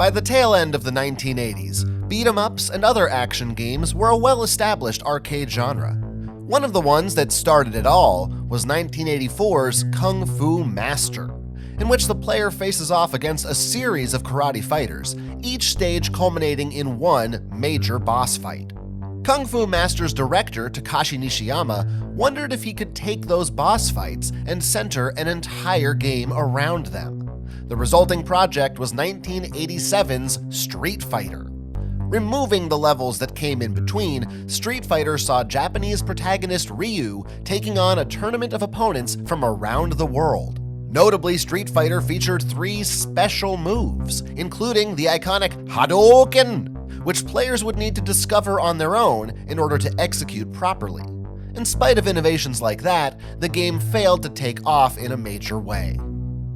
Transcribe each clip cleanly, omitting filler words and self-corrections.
By the tail end of the 1980s, beat-em-ups and other action games were a well-established arcade genre. One of the ones that started it all was 1984's Kung Fu Master, in which the player faces off against a series of karate fighters, each stage culminating in one major boss fight. Kung Fu Master's director, Takashi Nishiyama, wondered if he could take those boss fights and center an entire game around them. The resulting project was 1987's Street Fighter. Removing the levels that came in between, Street Fighter saw Japanese protagonist Ryu taking on a tournament of opponents from around the world. Notably, Street Fighter featured 3 special moves, including the iconic Hadouken, which players would need to discover on their own in order to execute properly. In spite of innovations like that, the game failed to take off in a major way.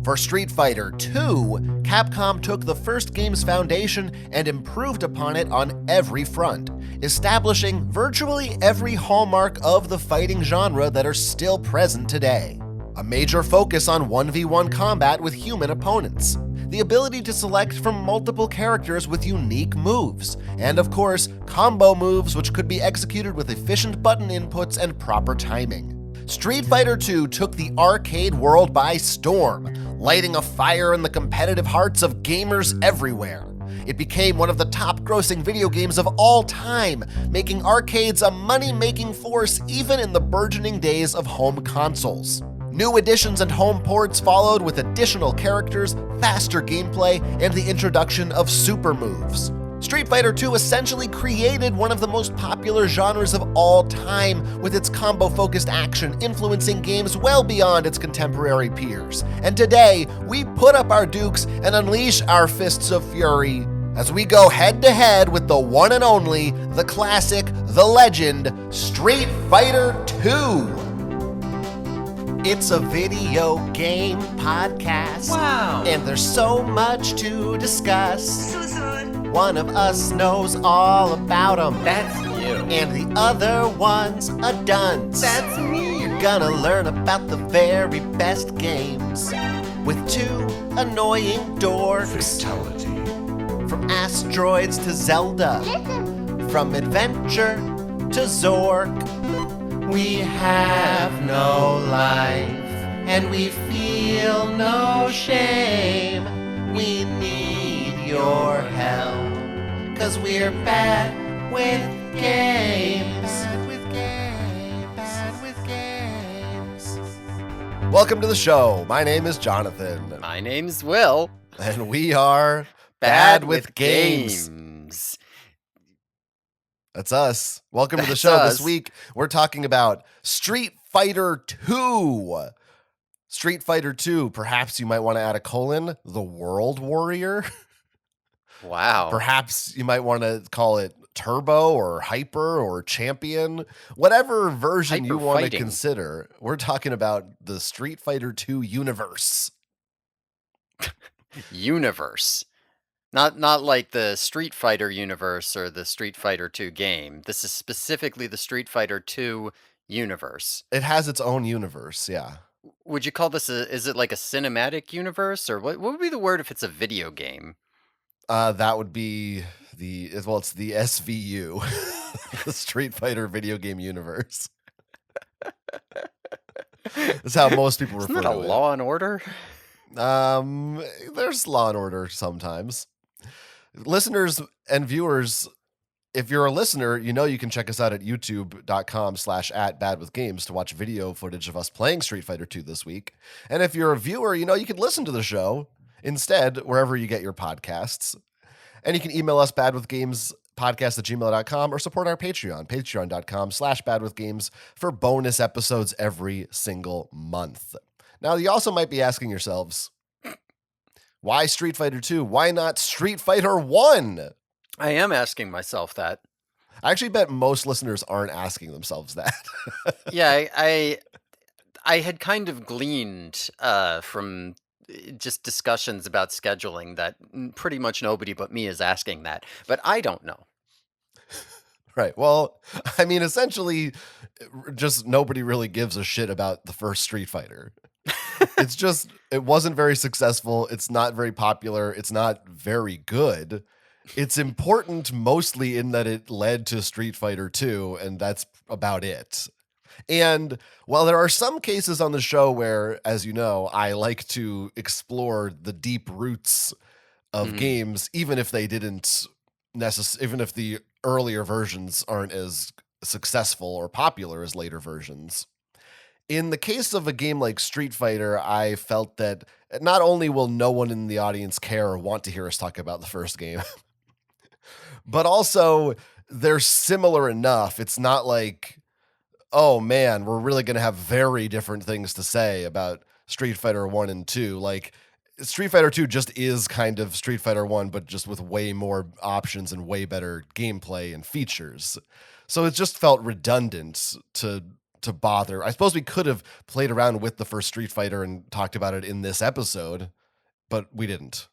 For Street Fighter II, Capcom took the first game's foundation and improved upon it on every front, establishing virtually every hallmark of the fighting genre that are still present today. A major focus on 1v1 combat with human opponents, the ability to select from multiple characters with unique moves, and of course, combo moves which could be executed with efficient button inputs and proper timing. Street Fighter II took the arcade world by storm, lighting a fire in the competitive hearts of gamers everywhere. It became one of the top-grossing video games of all time, making arcades a money-making force even in the burgeoning days of home consoles. New editions and home ports followed with additional characters, faster gameplay, and the introduction of super moves. Street Fighter II essentially created one of the most popular genres of all time, with its combo-focused action influencing games well beyond its contemporary peers. And today, we put up our dukes and unleash our fists of fury as we go head-to-head with the one and only, the classic, the legend, Street Fighter II. It's a video game podcast. Wow. And there's so much to discuss. So One of us knows all about them. that's you. And the other one's a dunce. That's me. You're gonna learn about the very best games with 2 annoying dorks. Fatality. From asteroids to Zelda. From adventure to Zork. We have no life, and we feel no shame. We need your help, 'cause we're bad with games. Bad with games. Welcome to the show. My name is Jonathan, My name's Will. and we are Bad with Games. That's us. Welcome to the That's show. us. This week, we're talking about Street Fighter II. Street Fighter II, perhaps you might want to add a colon, the World Warrior. Wow. Perhaps you might want to call it Turbo or Hyper or Champion. Whatever version you Hyper want to fighting. consider. We're talking about the Street Fighter II universe. Universe. Not like the Street Fighter universe or the Street Fighter 2 game. This is specifically the Street Fighter 2 universe. It has its own universe, yeah. Would you call this is it like a cinematic universe, or what would be the word if it's a video game? That would be it's the SVU, the Street Fighter video game universe. That's how most people Isn't refer that a to it. Law and Order? There's Law and Order sometimes. Listeners and viewers, if you're a listener, you know you can check us out at youtube.com/@badwithgames to watch video footage of us playing Street Fighter 2 this week. And if you're a viewer, you know you can listen to the show instead wherever you get your podcasts. And you can email us badwithgamespodcast@gmail.com or support our Patreon, patreon.com/badwithgames for bonus episodes every single month. Now, you also might be asking yourselves, why Street Fighter 2? Why not Street Fighter 1? I am asking myself that. I actually bet most listeners aren't asking themselves that. Yeah, I had kind of gleaned from just discussions about scheduling that pretty much nobody but me is asking that, but I don't know. Right. Well, I mean, essentially, just nobody really gives a shit about the first Street Fighter. It's just, it wasn't very successful. It's not very popular. It's not very good. It's important mostly in that it led to Street Fighter 2, and that's about it. And while there are some cases on the show where, as you know, I like to explore the deep roots of Mhm. games, even if they didn't even if the earlier versions aren't as successful or popular as later versions. In the case of a game like Street Fighter, I felt that not only will no one in the audience care or want to hear us talk about the first game, but also they're similar enough. It's not like, oh man, we're really going to have very different things to say about Street Fighter 1 and 2. Like, Street Fighter 2 just is kind of Street Fighter 1, but just with way more options and way better gameplay and features. So it just felt redundant to bother. I suppose we could have played around with the first Street Fighter and talked about it in this episode, but we didn't.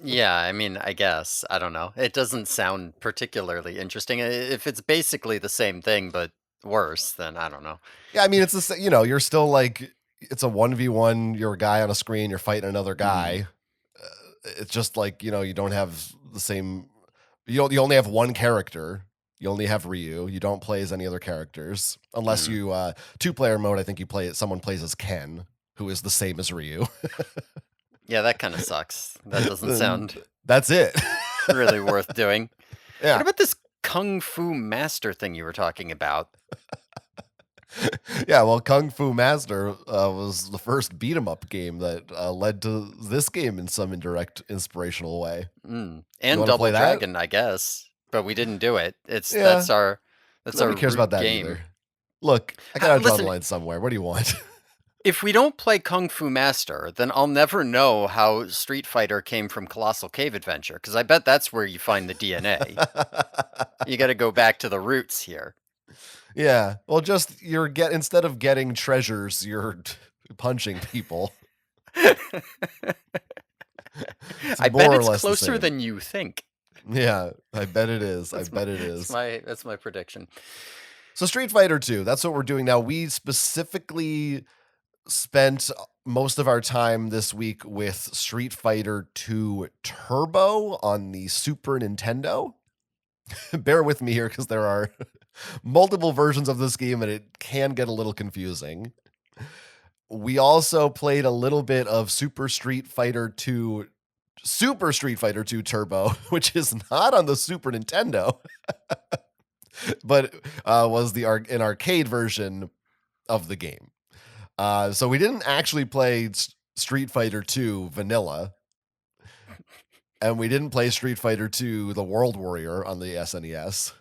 Yeah, I mean, I guess. I don't know. It doesn't sound particularly interesting. If it's basically the same thing but worse, then I don't know. Yeah, I mean, it's the you're still like, it's a 1v1, you're a guy on a screen, you're fighting another Mhm. guy. It's just like, you don't have the same, you only have one character. You only have Ryu. You don't play as any other characters unless Mhm. you two-player mode. I think someone plays as Ken, who is the same as Ryu. Yeah, that kinda sucks. That doesn't And sound that's it. really worth doing. What Yeah. about this kung fu master thing you were talking about? Yeah, well, Kung Fu Master was the first beat 'em up game that led to this game in some indirect inspirational way. You And want to Double play that? Dragon, I guess, but we didn't do it. It's Yeah, that's nobody our cares about root that game. either. Look, I gotta draw the Listen, line somewhere. What do you want? if we don't play Kung Fu Master, then I'll never know how Street Fighter came from Colossal Cave Adventure, because I bet that's where you find the DNA. You gotta go back to the roots here. Yeah. Well, just instead of getting treasures, you're punching people. It's I bet more or it's less the closer same. than you think. Yeah, I bet it is. I That's my bet it is. that's my prediction. So Street Fighter 2, that's what we're doing now. We specifically spent most of our time this week with Street Fighter 2 Turbo on the Super Nintendo. Bear with me here because there are multiple versions of this game and it can get a little confusing. We also played a little bit of Super Street Fighter 2 Turbo, which is not on the Super Nintendo, but was an arcade version of the game. So we didn't actually play Street Fighter 2 Vanilla, and we didn't play Street Fighter 2 The World Warrior on the SNES.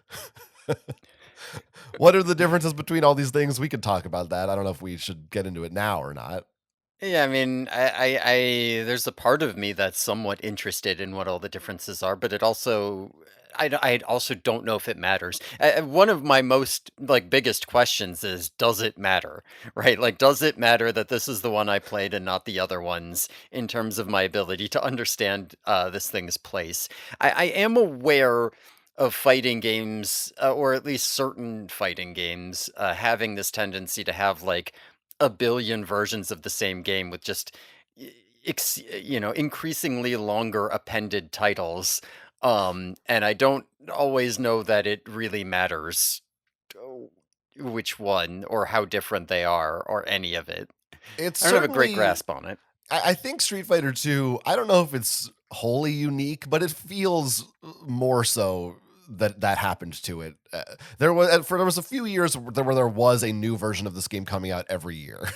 What are the differences between all these things? We could talk about that. I don't know if we should get into it now or not. Yeah, I mean, there's a part of me that's somewhat interested in what all the differences are, but it also, I also don't know if it matters. One of my most like biggest questions is, does it matter? Right? Like, does it matter that this is the one I played and not the other ones in terms of my ability to understand this thing's place? I am aware of fighting games, or at least certain fighting games, having this tendency to have like a billion versions of the same game with just increasingly longer appended titles, and I don't always know that it really matters oh, which one or how different they are or any of it. It's I don't have a great certainly, grasp on it. I think Street Fighter 2, I don't know if it's wholly unique, but it feels more so that happened to it. There was a few years where there was a new version of this game coming out every year.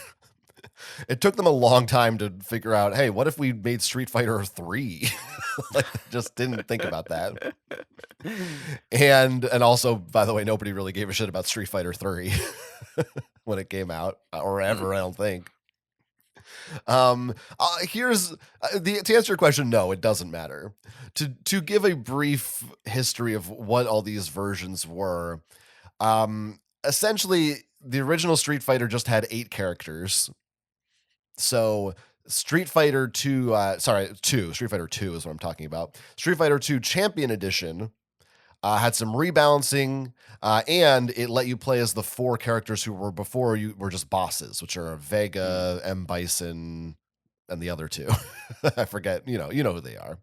It took them a long time to figure out, hey, what if we made Street Fighter 3? Like, they just didn't think about that. And also, by the way, nobody really gave a shit about Street Fighter 3 when it came out, or ever, I don't think. Here's to answer your question. No, it doesn't matter. To give a brief history of what all these versions were. Essentially, the original Street Fighter just had 8 characters. So Street Fighter 2, Street Fighter 2 is what I'm talking about. Street Fighter 2 Champion Edition had some rebalancing, and it let you play as the four characters who were before you were just bosses, which are Mm. Vega, M. Bison, and the other two. I forget, you know who they are.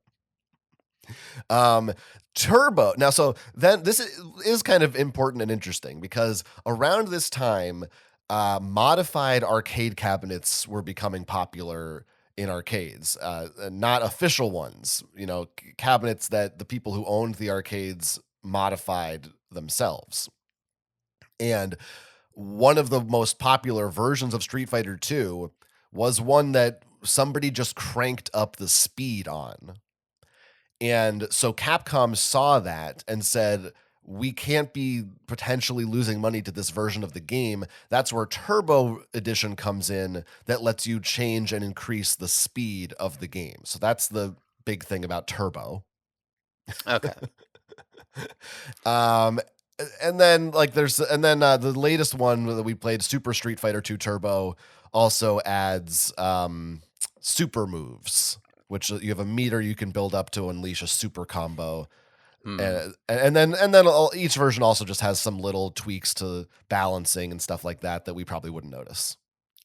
Um, Turbo. Now, so then this is kind of important and interesting because around this time, modified arcade cabinets were becoming popular in arcades, not official ones, cabinets that the people who owned the arcades modified themselves. And one of the most popular versions of Street Fighter 2 was one that somebody just cranked up the speed on. And so Capcom saw that and said, we can't be potentially losing money to this version of the game. That's where Turbo Edition comes in that lets you change and increase the speed of the game. So that's the big thing about Turbo. Okay. um, and then the latest one that we played, Super Street Fighter 2 Turbo, also adds super moves, which you have a meter you can build up to unleash a super combo. Hmm. And then each version also just has some little tweaks to balancing and stuff like that we probably wouldn't notice.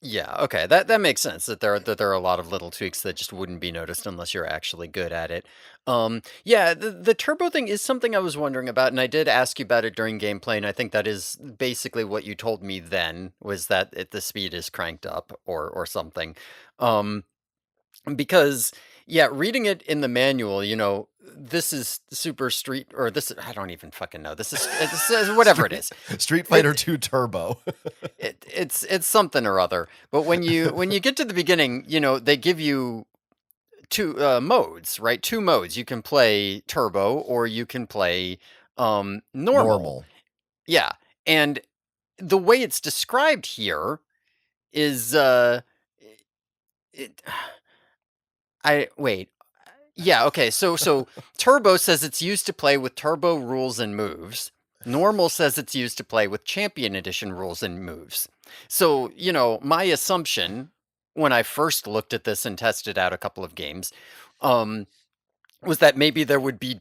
Yeah, okay. That makes sense that there are a lot of little tweaks that just wouldn't be noticed unless you're actually good at it. Yeah, the turbo thing is something I was wondering about, and I did ask you about it during gameplay, and I think that is basically what you told me then was that the speed is cranked up or something. Um, because yeah, reading it in the manual, this is Super Street or this I don't even fucking know. This is whatever it Street is. Street Fighter It 2 Turbo. it's something or other. But when you get to the beginning, they give you two modes, right? Two modes. You can play turbo or you can play normal. Normal. Yeah. And the way it's described here is it, I wait. Yeah, okay. So turbo says it's used to play with turbo rules and moves. Normal says it's used to play with champion edition rules and moves. So, my assumption when I first looked at this and tested out a couple of games, um, was that maybe there would be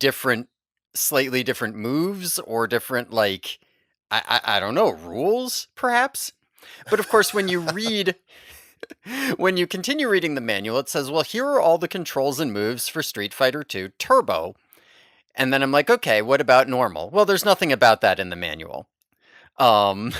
slightly different moves or different, like, I don't know, rules, perhaps? But of course, when you continue reading the manual, it says, well, here are all the controls and moves for Street Fighter 2 Turbo. And then I'm like, okay, what about normal? Well, there's nothing about that in the manual. Um,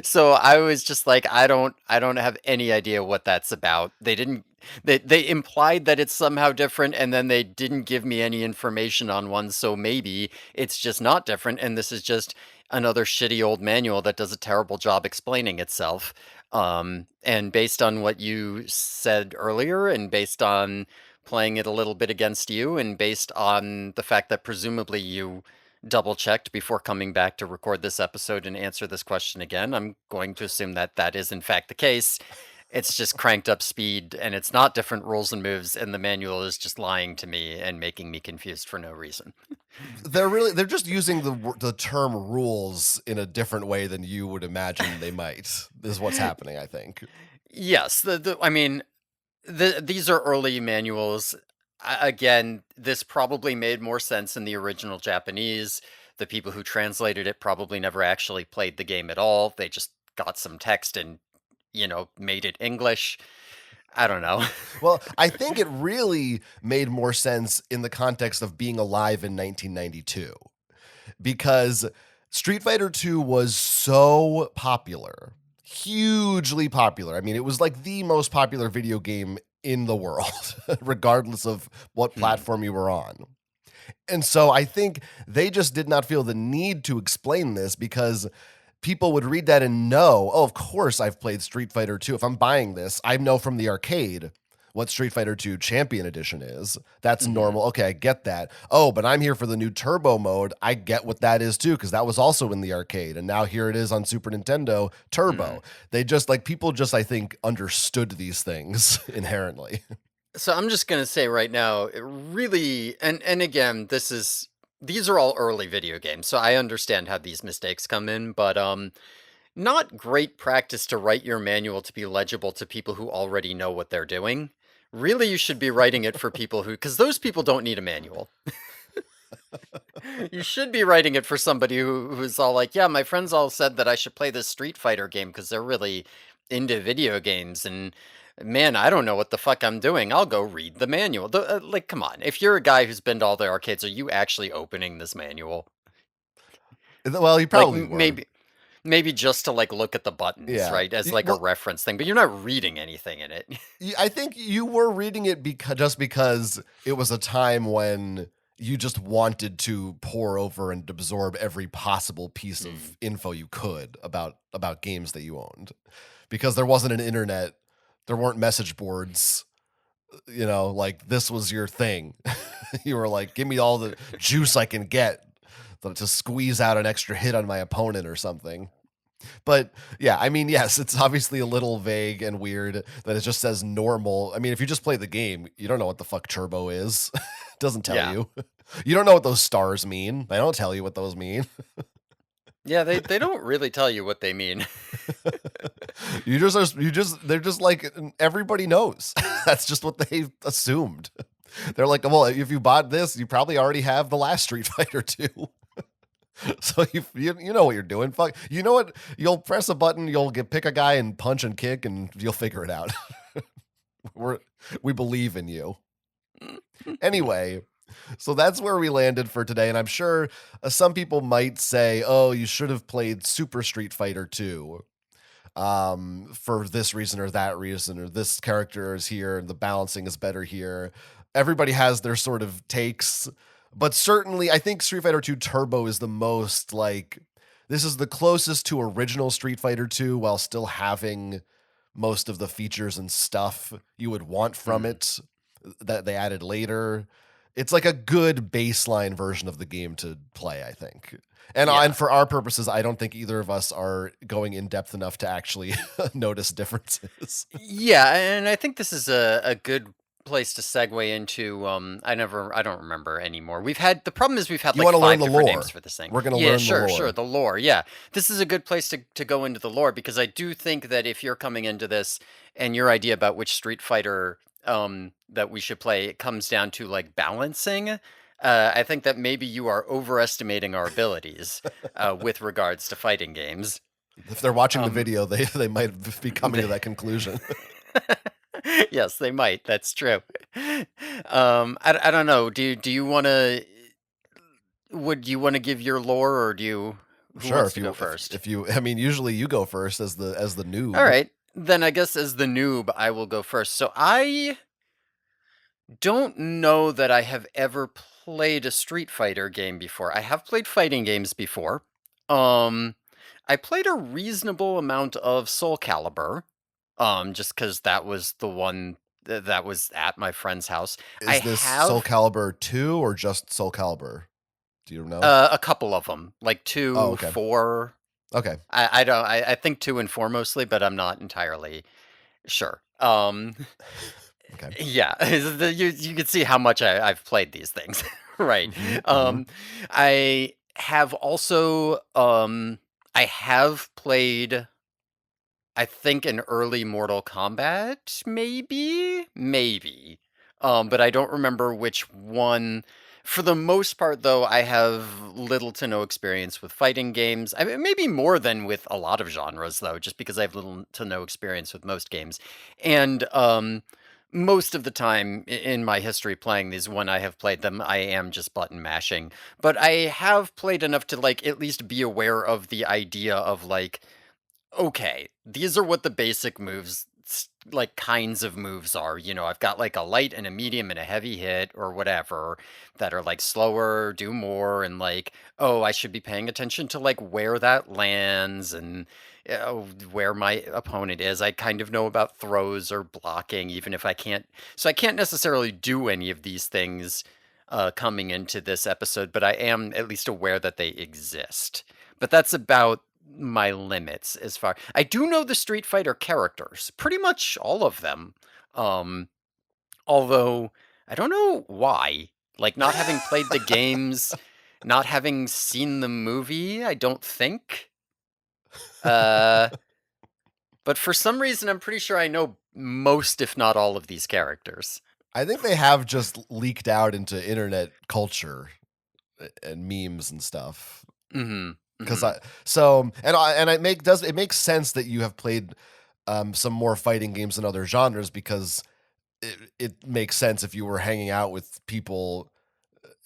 so I was just like, I don't have any idea what that's about. They implied that it's somehow different, and then they didn't give me any information on one, so maybe it's just not different, and this is just another shitty old manual that does a terrible job explaining itself. And based on what you said earlier, and based on playing it a little bit against you, and based on the fact that presumably you double checked before coming back to record this episode and answer this question again, I'm going to assume that that is in fact the case. It's just cranked up speed and it's not different rules and moves, and the manual is just lying to me and making me confused for no reason. They're just using the term rules in a different way than you would imagine they might. Is what's happening, I think. Yes, I mean, these are early manuals. Again, this probably made more sense in the original Japanese. The people who translated it probably never actually played the game at all. They just got some text and, made it English. I don't know. Well, I think it really made more sense in the context of being alive in 1992 because Street Fighter 2 was so popular, hugely popular. I mean, it was like the most popular video game in the world, regardless of what Hmm. platform you were on. And so I think they just did not feel the need to explain this because people would read that and know, oh, of course I've played Street Fighter 2. If I'm buying this, I know from the arcade what Street Fighter 2 Champion Edition is. That's Hmm. normal. Okay, I get that. Oh, but I'm here for the new turbo mode. I get what that is too, because that was also in the arcade. And now here it is on Super Nintendo Hmm. Turbo. They just like people just, I think, understood these things inherently. So I'm just gonna say right now, it really, and again, these are all early video games, so I understand how these mistakes come in, but not great practice to write your manual to be legible to people who already know what they're doing. Really, you should be writing it for people because those people don't need a manual. You should be writing it for somebody who's all like, yeah, my friends all said that I should play this Street Fighter game because they're really into video games. And man, I don't know what the fuck I'm doing. I'll go read the manual. Like, come on. If you're a guy who's been to all the arcades, are you actually opening this manual? Well, you Like, probably were. maybe just to like look at the buttons, Yeah. right? As like a Well, reference thing, but you're not reading anything in it. I think you were reading it just because it was a time when you just wanted to pour over and absorb every possible piece Hmm. of info you could about games that you owned. Because there wasn't an internet, there weren't message boards, like this was your thing. You were like, give me all the juice I can get to squeeze out an extra hit on my opponent or something. But yeah, I mean, yes, it's obviously a little vague and weird that it just says normal. I mean, if you just play the game, you don't know what the fuck turbo is. It doesn't tell Yeah. you. You don't know what those stars mean. They don't tell you what those mean. Yeah, they don't really tell you what they mean. They're just like everybody knows. That's just what they assumed. They're like, well, if you bought this, you probably already have the last Street Fighter 2. So you know what you're doing. Fuck, you know what? You'll press a button, pick a guy and punch and kick, and you'll figure it out. We believe in you. Anyway, so that's where we landed for today, and I'm sure some people might say, "Oh, you should have played Super Street Fighter 2 for this reason or that reason, or this character is here and the balancing is better here." Everybody has their sort of takes, but certainly I think Street Fighter 2 Turbo is the most like this is the closest to original Street Fighter 2 while still having most of the features and stuff you would want from Hmm. it that they added later. It's like a good baseline version of the game to play, I think. And Yeah. for our purposes, I don't think either of us are going in depth enough to actually notice differences. Yeah, and I think this is a good place to segue into I don't remember anymore. The problem is we've had You like want to learn five the different names lore. for this thing. We're going to Yeah, learn the sure, lore. the lore. Yeah. This is a good place to go into the lore because I do think that if you're coming into this and your idea about which Street Fighter that we should play it comes down to like balancing, I think that maybe you are overestimating our abilities with regards to fighting games. If they're watching the Um video, they might be coming to that conclusion. Yes, they might. That's true. I don't know. Do you want to? Would you want to give your lore, or do you? Who Sure, wants if to go you first? if you I mean, usually you go first as the All noob. right, then I guess as the noob, I will go first. So I don't know that I have ever played a Street Fighter game before. I have played fighting games before. Um, I played a reasonable amount of Soul Calibur. Just because that was the one that was at my friend's house. I Is this Soul have Calibur 2 or just Soul Calibur? Do you know? a couple of them, like Oh, 2, okay. 4. Okay. I don't I think 2 and 4 mostly, but I'm not entirely sure. Okay. Yeah, you can see how much I've played these things, right? Mhm. Mhm. Um, I have also I have played I think an early Mortal Kombat, maybe. But I don't remember which one. For the most part, though, I have little to no experience with fighting games. I mean, maybe more than with a lot of genres, though, just because I have little to no experience with most games. And most of the time in my history playing these, when I have played them, I am just button mashing. But I have played enough to like at least be aware of the idea of like okay, these are what the basic moves, like kinds of moves are. You know, I've got like a light and a medium and a heavy hit or whatever that are like slower, do more, and like, oh, I should be paying attention to like where that lands and where my opponent is. I kind of know about throws or blocking, even if I can't. So I can't necessarily do any of these things coming into this episode, but I am at least aware that they exist. But that's about my limits as far I do know the Street Fighter characters, pretty much all of them. Um, although I don't know why. Like not having played the games, not having seen the movie, I don't think. Uh, but for some reason I'm pretty sure I know most if not all of these characters. I think they have just leaked out into internet culture and memes and stuff. Mhm. Because Mhm. it makes sense that you have played some more fighting games in other genres because it makes sense if you were hanging out with people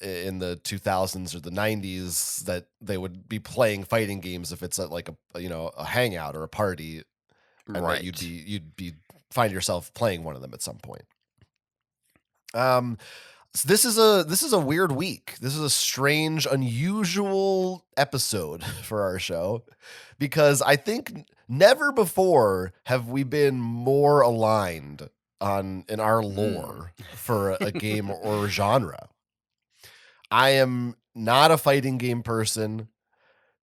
in the 2000s or the 90s that they would be playing fighting games if it's at like a hangout or a party, and that Right. you'd be find yourself playing one of them at some point. Um, so this is a weird week. This is a strange, unusual episode for our show because I think never before have we been more aligned on in our Mm. lore for a game or genre. I am not a fighting game person,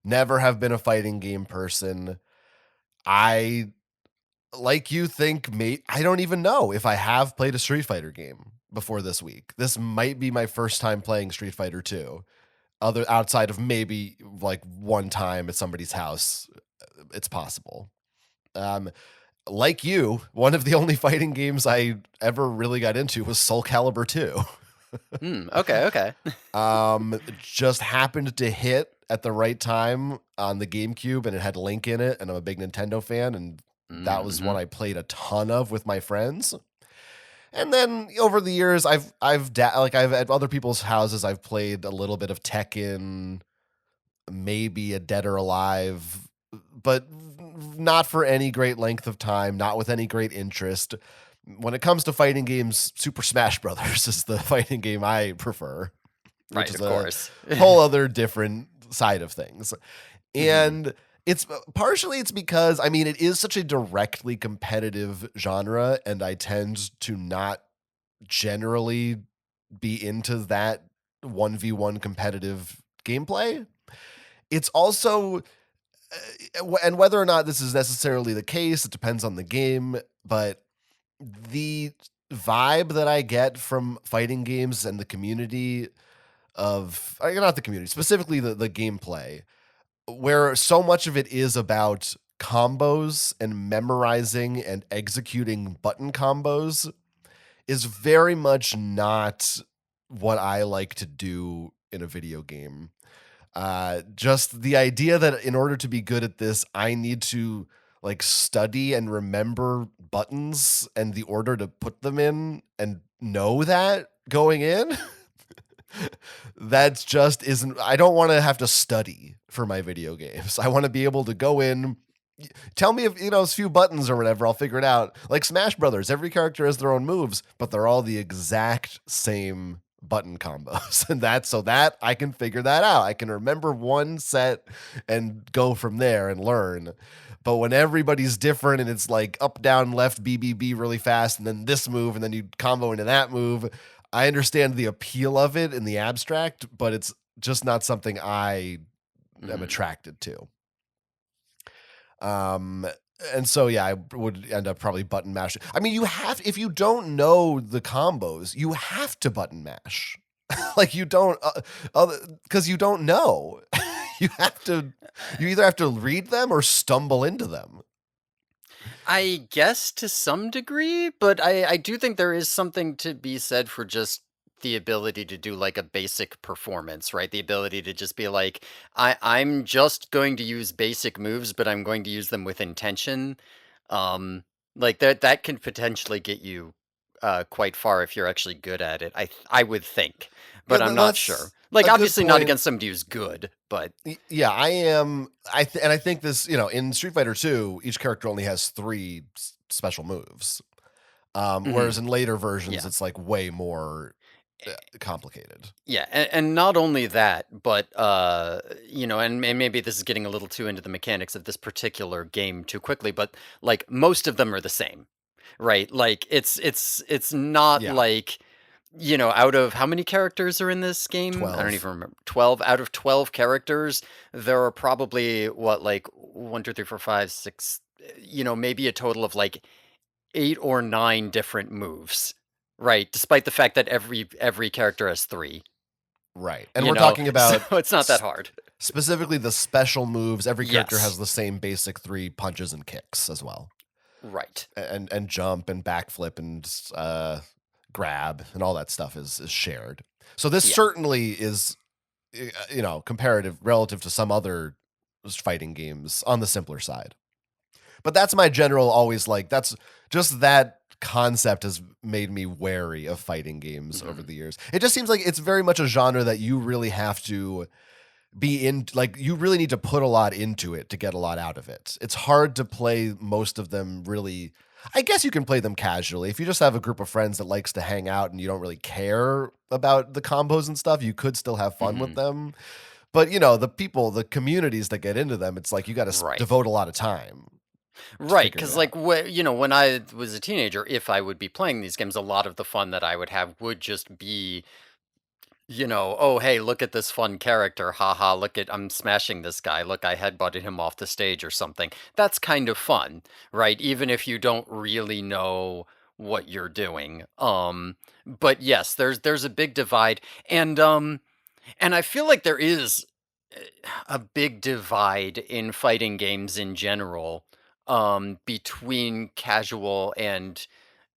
never have been a fighting game person. I like you think I don't even know if I have played a Street Fighter game before this week. This might be my first time playing Street Fighter 2, other outside of maybe like one time at somebody's house. It's possible. Um, like you, one of the only fighting games I ever really got into was Soul Calibur 2. Okay, okay. Just happened to hit at the right time on the GameCube, and it had Link in it, and I'm a big Nintendo fan, and that was one Mhm. I played a ton of with my friends. And then over the years, I've at other people's houses, I've played a little bit of Tekken, maybe a Dead or Alive, but not for any great length of time, not with any great interest. When it comes to fighting games, Super Smash Brothers is the fighting game I prefer, which Right, is of a course. whole other different side of things. Mhm. And it's partially it's because I mean it is such a directly competitive genre, and I tend to not generally be into that 1v1 competitive gameplay. It's also and whether or not this is necessarily the case, it depends on the game, but the vibe that I get from fighting games and the community of not the community, specifically the gameplay, where so much of it is about combos and memorizing and executing button combos, is very much not what I like to do in a video game. Just the idea that in order to be good at this, I need to like study and remember buttons and the order to put them in and know that going in. That's just isn't I don't want to have to study for my video games. I want to be able to go in, tell me if a few buttons or whatever, I'll figure it out. Like Smash Brothers, every character has their own moves, but they're all the exact same button combos. And that I can figure that out. I can remember one set and go from there and learn. But when everybody's different and it's like up, down, left, BBB really fast, and then this move, and then you combo into that move, I understand the appeal of it in the abstract, but it's just not something I am Mhm. attracted to. Um, and so yeah, I would end up probably button mashing. I mean, you have if you don't know the combos, you have to button mash. Like you don't, because you don't know. You have to. You either have to read them or stumble into them. I guess to some degree, but I do think there is something to be said for just the ability to do like a basic performance, right? The ability to just be like, I'm just going to use basic moves, but I'm going to use them with intention. Um, like that can potentially get you quite far if you're actually good at it. I would think, Yeah, but I'm not sure. that's Like a good obviously not point. against somebody who's good, but Yeah, I am. And I think this, in Street Fighter 2, each character only has three special moves. Whereas mhm, in later versions, yeah. it's like way more complicated. Yeah, and not only that, but and maybe this is getting a little too into the mechanics of this particular game too quickly, but like most of them are the same, right? Like it's not Yeah, like out of how many characters are in this game? I don't 12. even remember. 12 out of 12 characters, there are probably what like one, two, three, four, five, six, maybe a total of like 8 or 9 different moves. Right, despite the fact that every character has 3. Right. And we're talking So about it's not that hard. specifically the special moves. Every character Yes. has the same basic three punches and kicks as well. Right. And jump and backflip and grab and all that stuff is shared. So this Yeah. certainly is comparative relative to some other fighting games on the simpler side. But that's my general always like that's just that concept has made me wary of fighting games over Mhm. the years. It just seems like it's very much a genre that you really have to be in, like you really need to put a lot into it to get a lot out of it. It's hard to play most of them really. I guess you can play them casually. If you just have a group of friends that likes to hang out and you don't really care about the combos and stuff, you could still have fun with Mhm. them. But the communities that get into them, it's like you got to Right. devote a lot of time to Right, figuring because it out. like when I was a teenager, if I would be playing these games, a lot of the fun that I would have would just be, oh hey, look at this fun character, haha, look at I'm smashing this guy, look I headbutted him off the stage or something. That's kind of fun, right? Even if you don't really know what you're doing. But yes, there's a big divide, and I feel like there is a big divide in fighting games in general, between casual and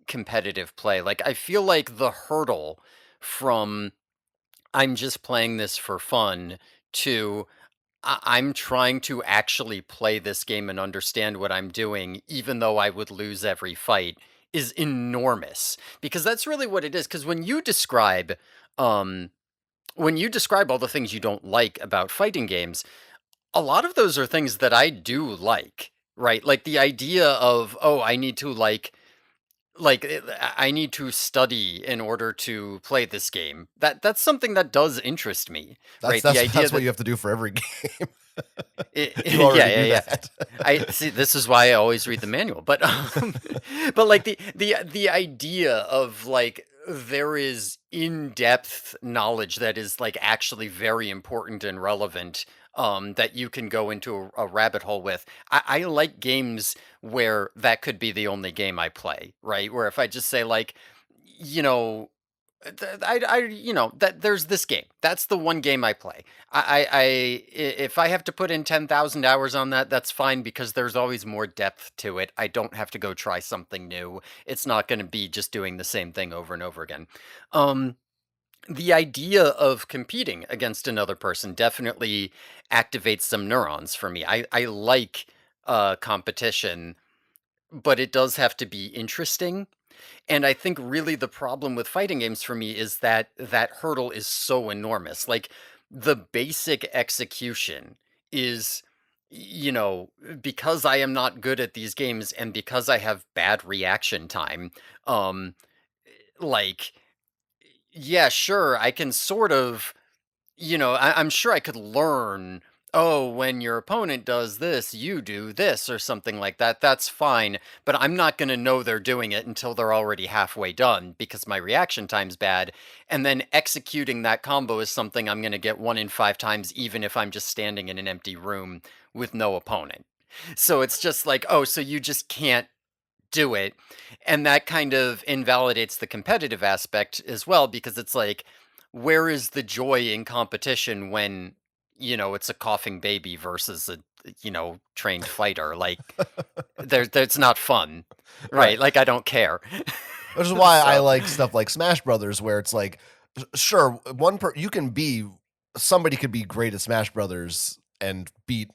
competitive play. Like, I feel like the hurdle from I'm just playing this for fun to I'm trying to actually play this game and understand what I'm doing, even though I would lose every fight, is enormous. Because that's really what it is. Because um, when you describe all the things you don't like about fighting games, a lot of those are things that I do like, right? Like the idea of, oh, I need to I need to study in order to play this game. That's something that does interest me, That's right? The that's idea that's what that you have to do for every game. You yeah, already yeah, knew yeah. that. I see. This is why I always read the manual. But but like the idea of like there is in depth knowledge that is like actually very important and relevant. That you can go into a rabbit hole with. I like games where that could be the only game I play, right? Where if I just say like, you know, that there's this game. That's the one game I play. If I have to put in 10,000 hours on that, that's fine because there's always more depth to it. I don't have to go try something new. It's not going to be just doing the same thing over and over again. Um, the idea of competing against another person definitely activates some neurons for me. I like competition, but it does have to be interesting, and I think really the problem with fighting games for me is that that hurdle is so enormous. Like the basic execution is, you know, because I am not good at these games and because I have bad reaction time, um, like, yeah, sure, I can sort of I'm sure I could learn, oh, when your opponent does this, you do this or something like that. That's fine. But I'm not going to know they're doing it until they're already halfway done because my reaction time's bad. And then executing that combo is something I'm going to get 1 in 5 times, even if I'm just standing in an empty room with no opponent. So it's just like, oh, so you just can't do it. And that kind of invalidates the competitive aspect as well because it's like, where is the joy in competition when, it's a coughing baby versus a, trained fighter? Like, there's not fun, Right. right? Like, I don't care. Which is why I So, like stuff like Smash Brothers, where it's like, sure, you can be somebody could be great at Smash Brothers and beat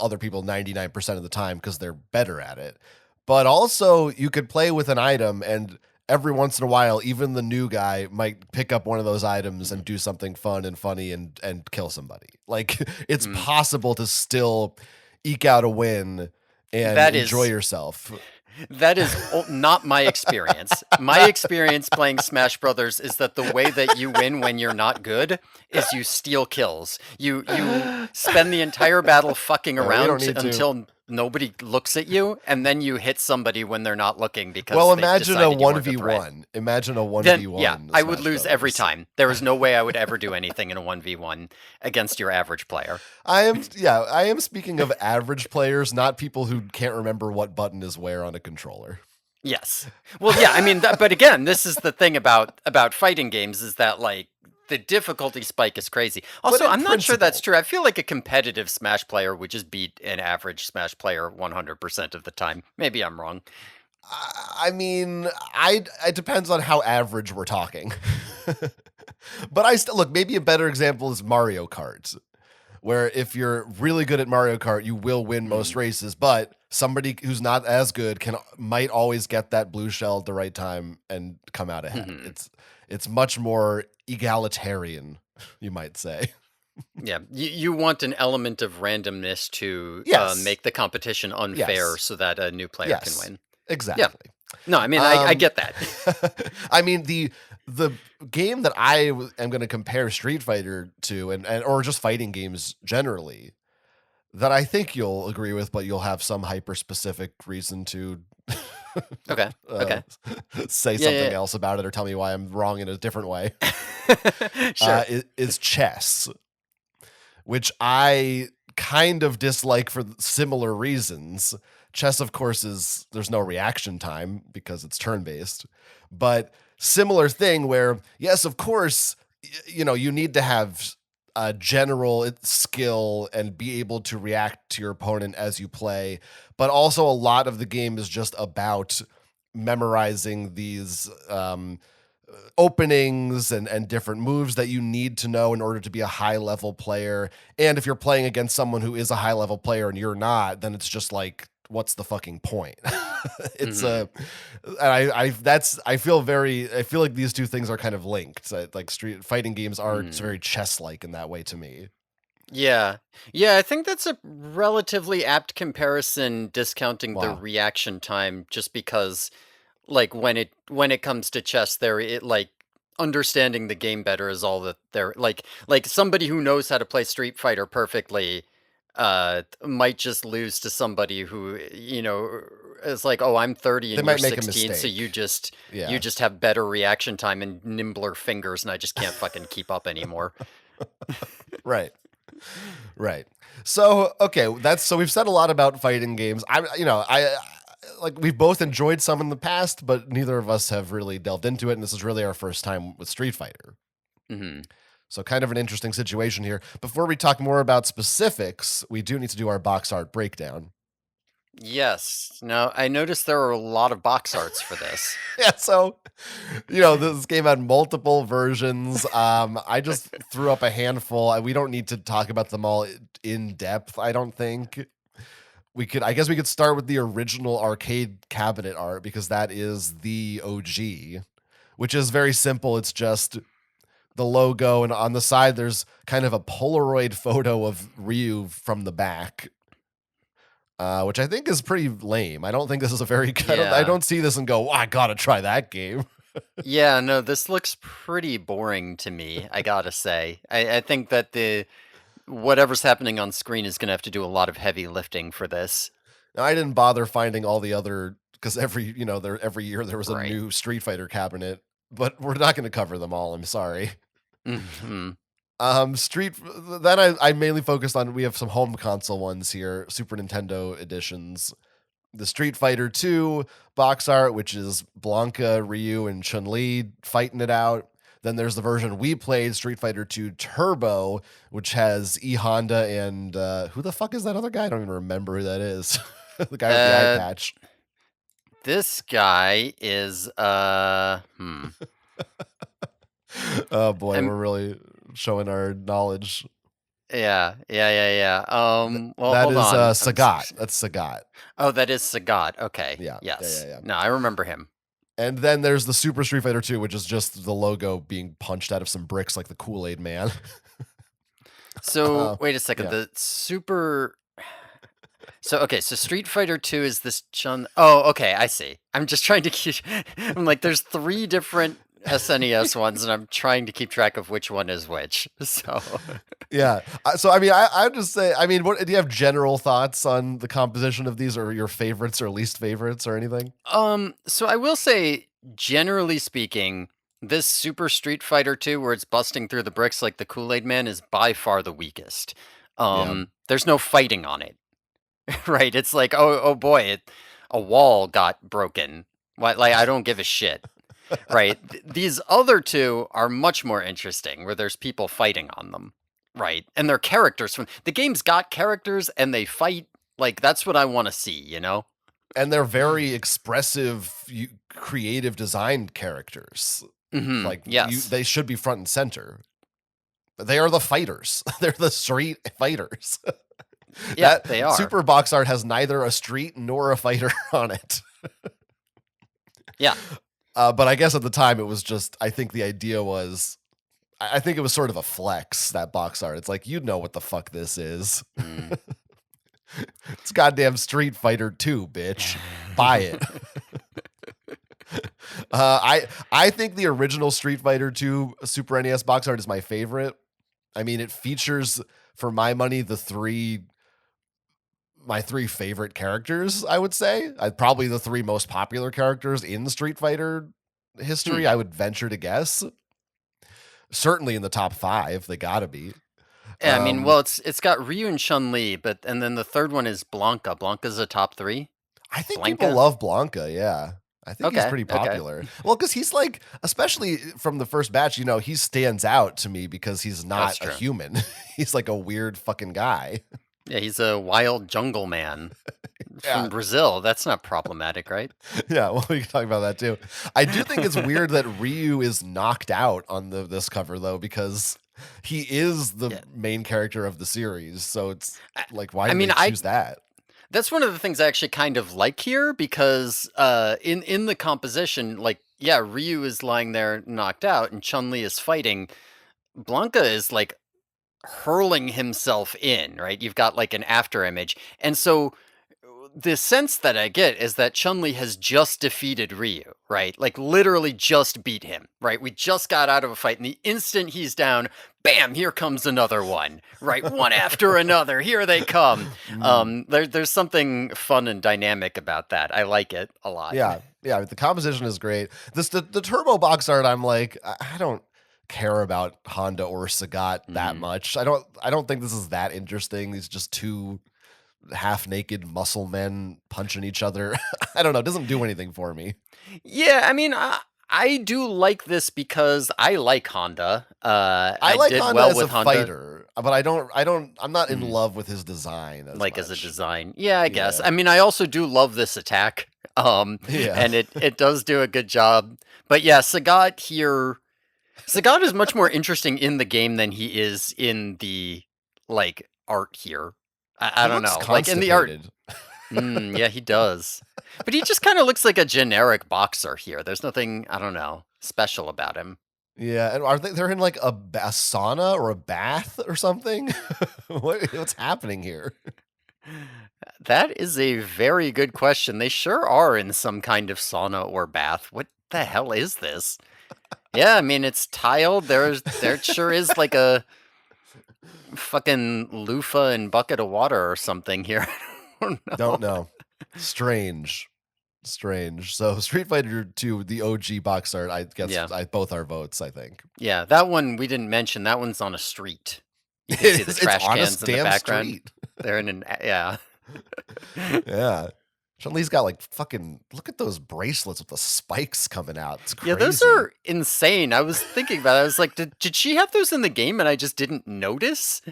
other people 99% of the time because they're better at it. But also, you could play with an item, and every once in a while, even the new guy might pick up one of those items and mhm, do something fun and funny and kill somebody. Like it's mm, possible to still eke out a win and that enjoy is yourself. Not my experience. My experience playing Smash Brothers is that the way that you win when you're not good is you steal kills. You spend the entire battle fucking Yeah, we don't around need to. until nobody looks at you, and then you hit somebody when they're not looking Well, because they've imagine a decided you weren't a threat. 1v1. Imagine a Then yeah, 1v1 I would Smash lose every Brothers. time. There is no way I would ever do anything in a 1v1 against your average player. I am speaking of average players, not people who can't remember what button is where on a controller. Yes. Well, yeah, I mean, but again, this is the thing about fighting games is that like the difficulty spike is crazy. But Also, in I'm not sure that's principle, true. I feel like a competitive Smash player would just beat an average Smash player 100% of the time. Maybe I'm wrong. I mean, it depends on how average we're talking. But I still look, maybe a better example is Mario Kart, where if you're really good at Mario Kart, you will win most Mm, races, but somebody who's not as good might always get that blue shell at the right time and come out ahead. mhm. It's much more egalitarian, you might say. Yeah, you want an element of randomness to Yes. make the competition unfair Yes. so that a new player can Yes. win. Yeah. Exactly. No, I mean, I Um, get that. I mean the game that am going to compare Street Fighter to, and or just fighting games generally, that I think you'll agree with, but you'll have some hyper specific reason to Okay. uh, Okay. say Yeah, something yeah. else about it or tell me why I'm wrong in a different way. Sure. Is chess, which I kind of dislike for similar reasons. Chess, of course, there's no reaction time because it's turn based, but similar thing where, yes, of course, you need to have a general skill and be able to react to your opponent as you play, but also a lot of the game is just about memorizing these openings and different moves that you need to know in order to be a high level player. And if you're playing against someone who is a high level player and you're not, then it's just like, what's the fucking point? It's Mhm. a, and I feel like these two things are kind of linked. Like street fighting games are Mm. very chess like in that way to me. Yeah. Yeah, I think that's a relatively apt comparison discounting the Wow. reaction time just because like when it comes to chess there it like understanding the game better is all that there like somebody who knows how to play Street Fighter perfectly might just lose to somebody who is like, "Oh, I'm 30 They and you're might make a 16, so mistake. you Yeah. just have better reaction time and nimbler fingers and I just can't fucking keep up anymore." Right. Right. So, okay, so we've said a lot about fighting games. I like we've both enjoyed some in the past, but neither of us have really delved into it, and this is really our first time with Street Fighter. Mhm. So, kind of an interesting situation here. Before we talk more about specifics, we do need to do our box art breakdown. Yes. Now, I noticed there are a lot of box arts for this. Yeah, so this game had multiple versions. I just threw up a handful. We don't need to talk about them all in depth, I don't think. I guess we could start with the original arcade cabinet art because that is the OG, which is very simple. It's just the logo, and on the side there's kind of a Polaroid photo of Ryu from the back, which I think is pretty lame. I don't think this is a very I Yeah. don't see this and go, I gotta try that game. Yeah, no, this looks pretty boring to me, I gotta say. I think that the whatever's happening on screen is gonna have to do a lot of heavy lifting for this. Now, I didn't bother finding all the other because every year there was a Right. new Street Fighter cabinet, but we're not going to cover them all. I'm sorry. Mhm. Street. Then I mainly focused on. We have some home console ones here, Super Nintendo editions. The Street Fighter 2 box art, which is Blanka, Ryu, and Chun Li fighting it out. Then there's the version we played, Street Fighter 2 Turbo, which has E Honda and who the fuck is that other guy? I don't even remember who that is. The guy with the eye Uh, patch. this guy is, Oh boy, I'm we're really showing our knowledge. yeah, yeah, yeah, yeah. Well, That hold is on. Sagat. That's Sagat. Oh, that is Sagat. Okay. Yeah, yeah, yeah, Yes. yeah. No, I remember him. And then there's the Super Street Fighter 2, which is just the logo being punched out of some bricks like the Kool-Aid Man. So, wait a second. Yeah. The super So okay, so Street Fighter 2 is this Chun. Oh, okay, I see. I'm just trying to keep I'm like there's 3 different SNES ones and I'm trying to keep track of which one is which. So Yeah. So I mean, I just say, I mean, what do you have general thoughts on the composition of these, or your favorites or least favorites or anything? so I will say generally speaking, this Super Street Fighter 2 where it's busting through the bricks like the Kool-Aid Man is by far the weakest. Yeah. There's no fighting on it. Right? It's like, oh boy, a wall got broken. What like I don't give a shit. Right? These other two are much more interesting where there's people fighting on them. Right? And they're characters from the game's got characters and they fight like that's what I want to see, you know? And they're very expressive, creative design characters. Mhm. Like Yes. they should be front and center. They are the fighters. They're the street fighters. Yeah, That they are. super box art has neither a street nor a fighter on it. Yeah. But I guess at the time it was just, I think the idea was, I think it was sort of a flex, that box art. It's like, you know what the fuck this is. Mm. It's goddamn Street Fighter 2, bitch. Buy it. I think the original Street Fighter 2 Super NES box art is my favorite. I mean, it features, for my money, my three favorite characters, I would say. Probably the three most popular characters in Street Fighter history, Hmm. I would venture to guess. Certainly in the top 5, they gotta be. Yeah, I mean, Um, well, it's got Ryu and Chun-Li, and then the third one is Blanka. Blanka's a top 3? I think people Blanka? love Blanca, yeah. I think he's Okay, pretty okay. popular. Well, because he's like, especially from the first batch, he stands out to me because he's not That's a true. human. He's like a weird fucking guy. Yeah, he's a wild jungle man Yeah. from Brazil. That's not problematic, right? Yeah, well, we can talk about that too. I do think it's weird that Ryu is knocked out on this cover though, because he is the Yeah. main character of the series. So it's I, like, why I did mean, they choose that? that's one of the things I actually kind of like here because in the composition, like, yeah, Ryu is lying there knocked out and Chun-Li is fighting. Blanca is like hurling himself in, right? You've got like an after image. And so the sense that I get is that Chun-Li has just defeated Ryu, right? Like literally just beat him, right? We just got out of a fight and the instant he's down, bam, here comes another one, right? One after another, here they come. Mm. There's something fun and dynamic about that. I like it a lot. Yeah, yeah. The composition is great. The turbo box art, I'm like, I don't care about Honda or Sagat that Mhm. much. I don't think this is that interesting. These just two half naked muscle men punching each other. I don't know. It doesn't do anything for me. Yeah, I mean, I do like this because I like Honda. I I like did Honda well as a with Honda. fighter, but I'm not in love with his design as Like, as a much. design. Yeah, I guess. Yeah. I mean, I also do love this attack, Yeah. and it does do a good job. But yeah, Sagat is much more interesting in the game than he is in the, like, art here. I He don't looks know. Like, in the art constipated. yeah, he does. But he just kinda looks like a generic boxer here. There's nothing, I don't know, special about him. Yeah, and they're in like a sauna or a bath or something? What's happening here? That is a very good question. They sure are in some kind of sauna or bath. What the hell is this? Yeah, I mean, it's tiled. There sure is like a fucking loofah and bucket of water or something here. I don't know. Don't know. Strange. Strange. So Street Fighter 2, the OG box art, I guess Yeah. both our votes, I think. Yeah, that one we didn't mention. That one's on a street. You can see the It's trash on a cans in the damn background. street. They're in an yeah. Yeah. Chun-Li's got like fucking, look at those bracelets with the spikes coming out. It's Yeah, those crazy. are insane. I was thinking about it. I was like, did she have those in the game and I just didn't notice?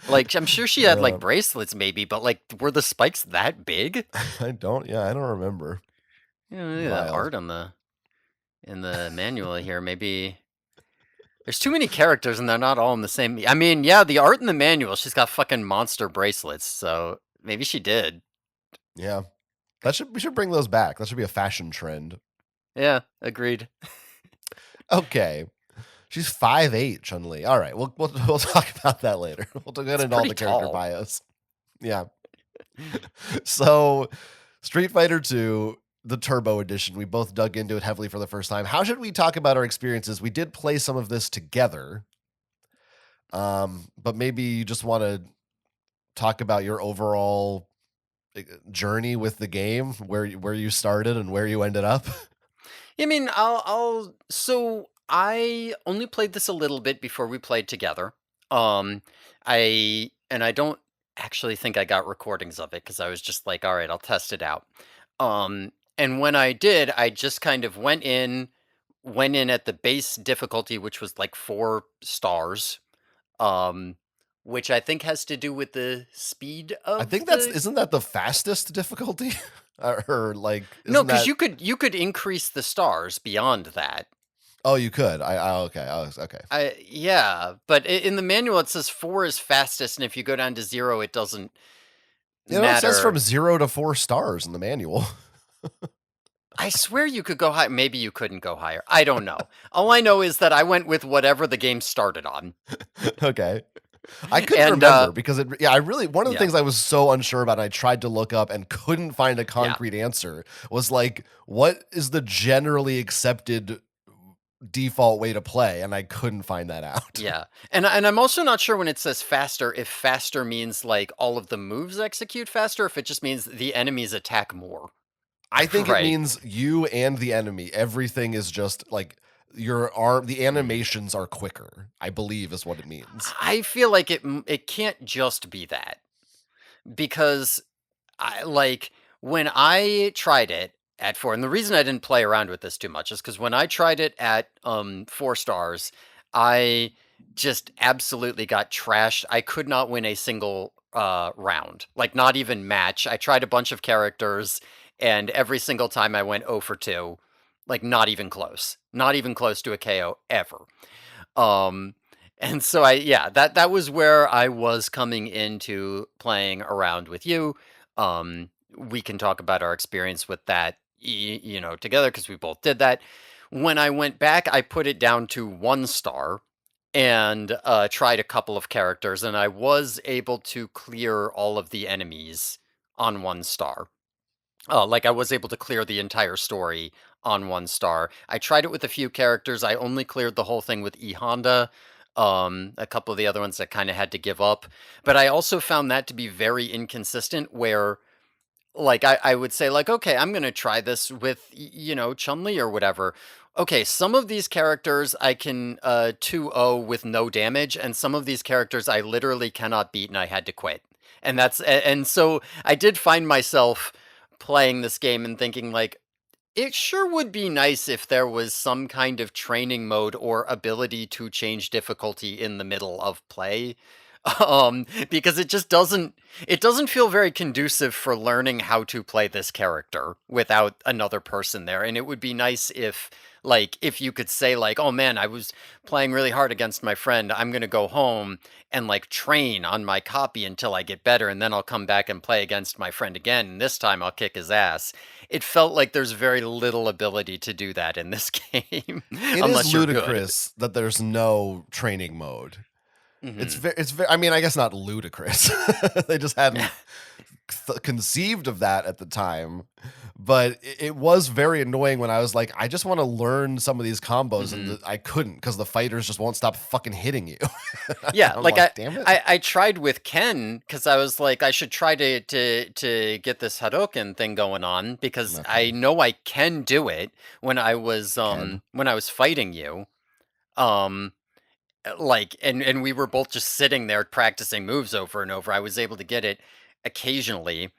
Like, I'm sure she had like Yeah. bracelets maybe, but like, were the spikes that big? I don't remember. Yeah, look at that Wild. art on the in the manual here. Maybe there's too many characters and they're not all in the same. I mean, yeah, the art in the manual, she's got fucking monster bracelets, so maybe she did. Yeah. We should bring those back. That should be a fashion trend. Yeah, agreed. Okay. She's 5'8", Chun-Li. All right, we'll talk about that later. We'll get It's into all pretty the character tall. bios. Yeah. So, Street Fighter 2, the Turbo Edition, we both dug into it heavily for the first time. How should we talk about our experiences? We did play some of this together, but maybe you just want to talk about your overall journey with the game, where you started and where you ended up. I mean, so I only played this a little bit before we played together. Um, I don't actually think I got recordings of it because I was just like, all right, I'll test it out. And when I did, I just kind of went in at the base difficulty, which was like 4 stars. Um, which I think has to do with the speed I of think the. isn't that the fastest difficulty? Or like, No, isn't because that you could increase the stars beyond that. Oh, you could. Okay. Okay. Yeah, but in the manual it says 4 is fastest, and if you go down to 0, it doesn't It says from matter. 0 to 4 stars in the manual. I swear you could go high. Maybe you couldn't go higher. I don't know. All I know is that I went with whatever the game started on. Okay. I couldn't And remember because I really, one of the yeah, things I was so unsure about, and I tried to look up and couldn't find a yeah, concrete answer, was like, what is the generally accepted default way to play? And I couldn't find that out. yeah. And I'm also not sure when it says faster if faster means like all of the moves execute faster, if it just means the enemies attack more. I think it Right. means you and the enemy, everything is just like the Mm. animations are quicker, I believe is what it means. I feel like it can't just be that, because I like when I tried it at 4, and the reason I didn't play around with this too much is because when I tried it at 4 stars, I just absolutely got trashed. I could not win a single round, like not even match. I tried a bunch of characters, and every single time I went 0 for 2, like not even close, not even close to a KO ever. Um, and so that was where I was coming into playing around with you. We can talk about our experience with that, together because we both did that. When I went back, I put it down to 1 star and tried a couple of characters, and I was able to clear all of the enemies on 1 star. Like I was able to clear the entire story on 1 star. I tried it with a few characters. I only cleared the whole thing with E Honda. A couple of the other ones that kind of had to give up. But I also found that to be very inconsistent where like I would say like, okay, I'm gonna try this with Chun-Li or whatever. Okay, some of these characters I can 2-0 with no damage, and some of these characters I literally cannot beat and I had to quit. And so I did find myself playing this game and thinking like, it sure would be nice if there was some kind of training mode or ability to change difficulty in the middle of play. Because it doesn't feel very conducive for learning how to play this character without another person there. And it would be nice if you could say like, "Oh man, I was playing really hard against my friend. I'm going to go home and like train on my copy until I get better and then I'll come back and play against my friend again, and this time I'll kick his ass." It felt like there's very little ability to do that in this game It is unless you're good. ludicrous that there's no training mode. Mhm. It's very, I mean, I guess not ludicrous. They just hadn't conceived of that at the time. But it was very annoying when I was like, I just want to learn some of these combos, and Mhm. I couldn't because the fighters just won't stop fucking hitting you. Yeah, I'm like like, damn it. I tried with Ken because I was like, I should try to get this Hadoken thing going on because I Okay, know I can do it Ken. when I was fighting you. Um like and we were both just sitting there practicing moves over and over. I was able to get it occasionally.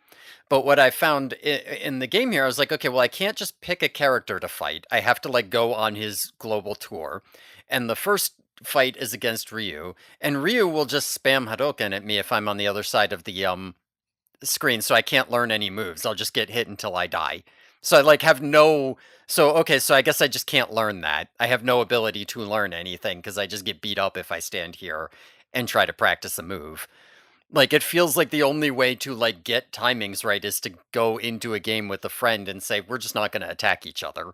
But what I found in the game here, I was like, okay, well, I can't just pick a character to fight. I have to like go on his global tour. And the first fight is against Ryu, and Ryu will just spam Hadoken at me if I'm on the other side of the screen, so I can't learn any moves. I'll just get hit until I die. So I like have no so okay, so I guess I just can't learn that. I have no ability to learn anything because I just get beat up if I stand here and try to practice a move. Like, it feels like the only way to, like, get timings right is to go into a game with a friend and say, "We're just not gonna attack each other."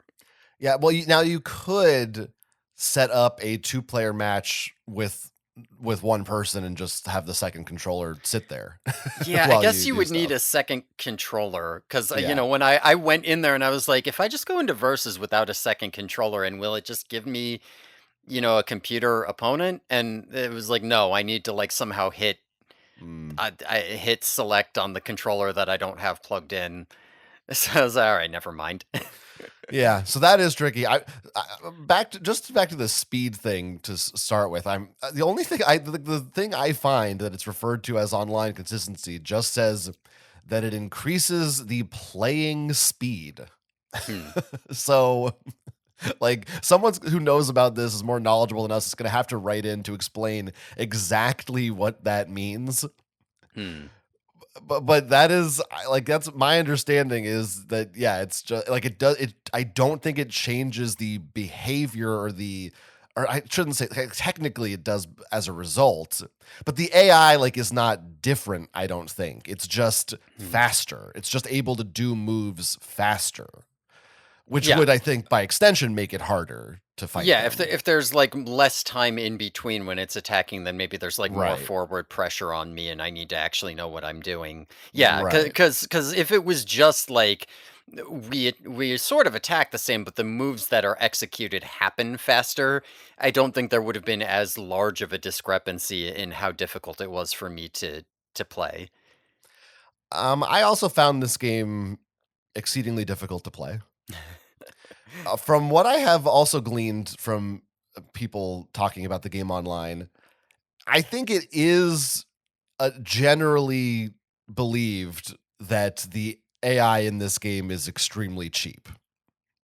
Yeah, well, now you could set up a two-player match with one person and just have the second controller sit there Yeah, I while guess you you do would need stuff. a second controller 'cause, Yeah. when I went in there and I was like, "If I just go into Versus without a second controller, and will it just give me, a computer opponent?" And it was like, "No, I need to, like, somehow Mm. I hit select on the controller that I don't have plugged in." So I was like, "Alright, never mind." Yeah, so that is tricky. Back to the speed thing to start with. I'm the only thing the thing I find that it's referred to as online consistency just says that it increases the playing speed. Hmm. So, like, someone who knows about this is more knowledgeable than us is going to have to write in to explain exactly what that means. Hmm. but that is like that's my understanding is that yeah, it's just like it does it. I don't think it changes the behavior or the or I shouldn't say technically it does as a result, but the AI like is not different. I don't think it's just Mhm. faster. It's just able to do moves faster, which Yeah. would I think by extension make it harder to fight Yeah, them. if there's, like, less time in between when it's attacking, then maybe there's, like, more Right. forward pressure on me, and I need to actually know what I'm doing. Yeah, Right. because if it was just, like, we sort of attack the same, but the moves that are executed happen faster, I don't think there would have been as large of a discrepancy in how difficult it was for me to play. I also found this game exceedingly difficult to play. From what I have also gleaned from people talking about the game online, I think it is generally believed that the AI in this game is extremely cheap.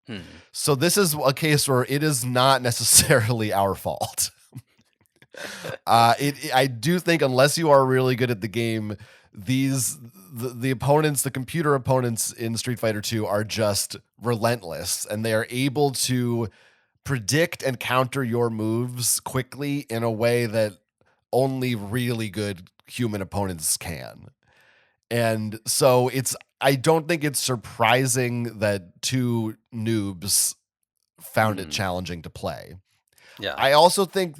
Hmm. So this is a case where it is not necessarily our fault. I do think unless you are really good at the game, the opponents, the computer opponents in Street Fighter 2 are just relentless, and they are able to predict and counter your moves quickly in a way that only really good human opponents can. And so I don't think it's surprising that two noobs found it Mhm. challenging to play. Yeah. I also think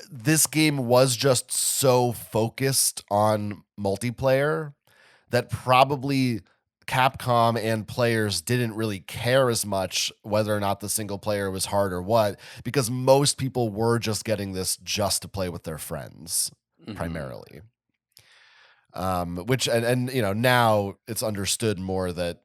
this game was just so focused on multiplayer that probably Capcom and players didn't really care as much whether or not the single player was hard or what, because most people were just getting this just to play with their friends Mhm. primarily. Which and you know now it's understood more that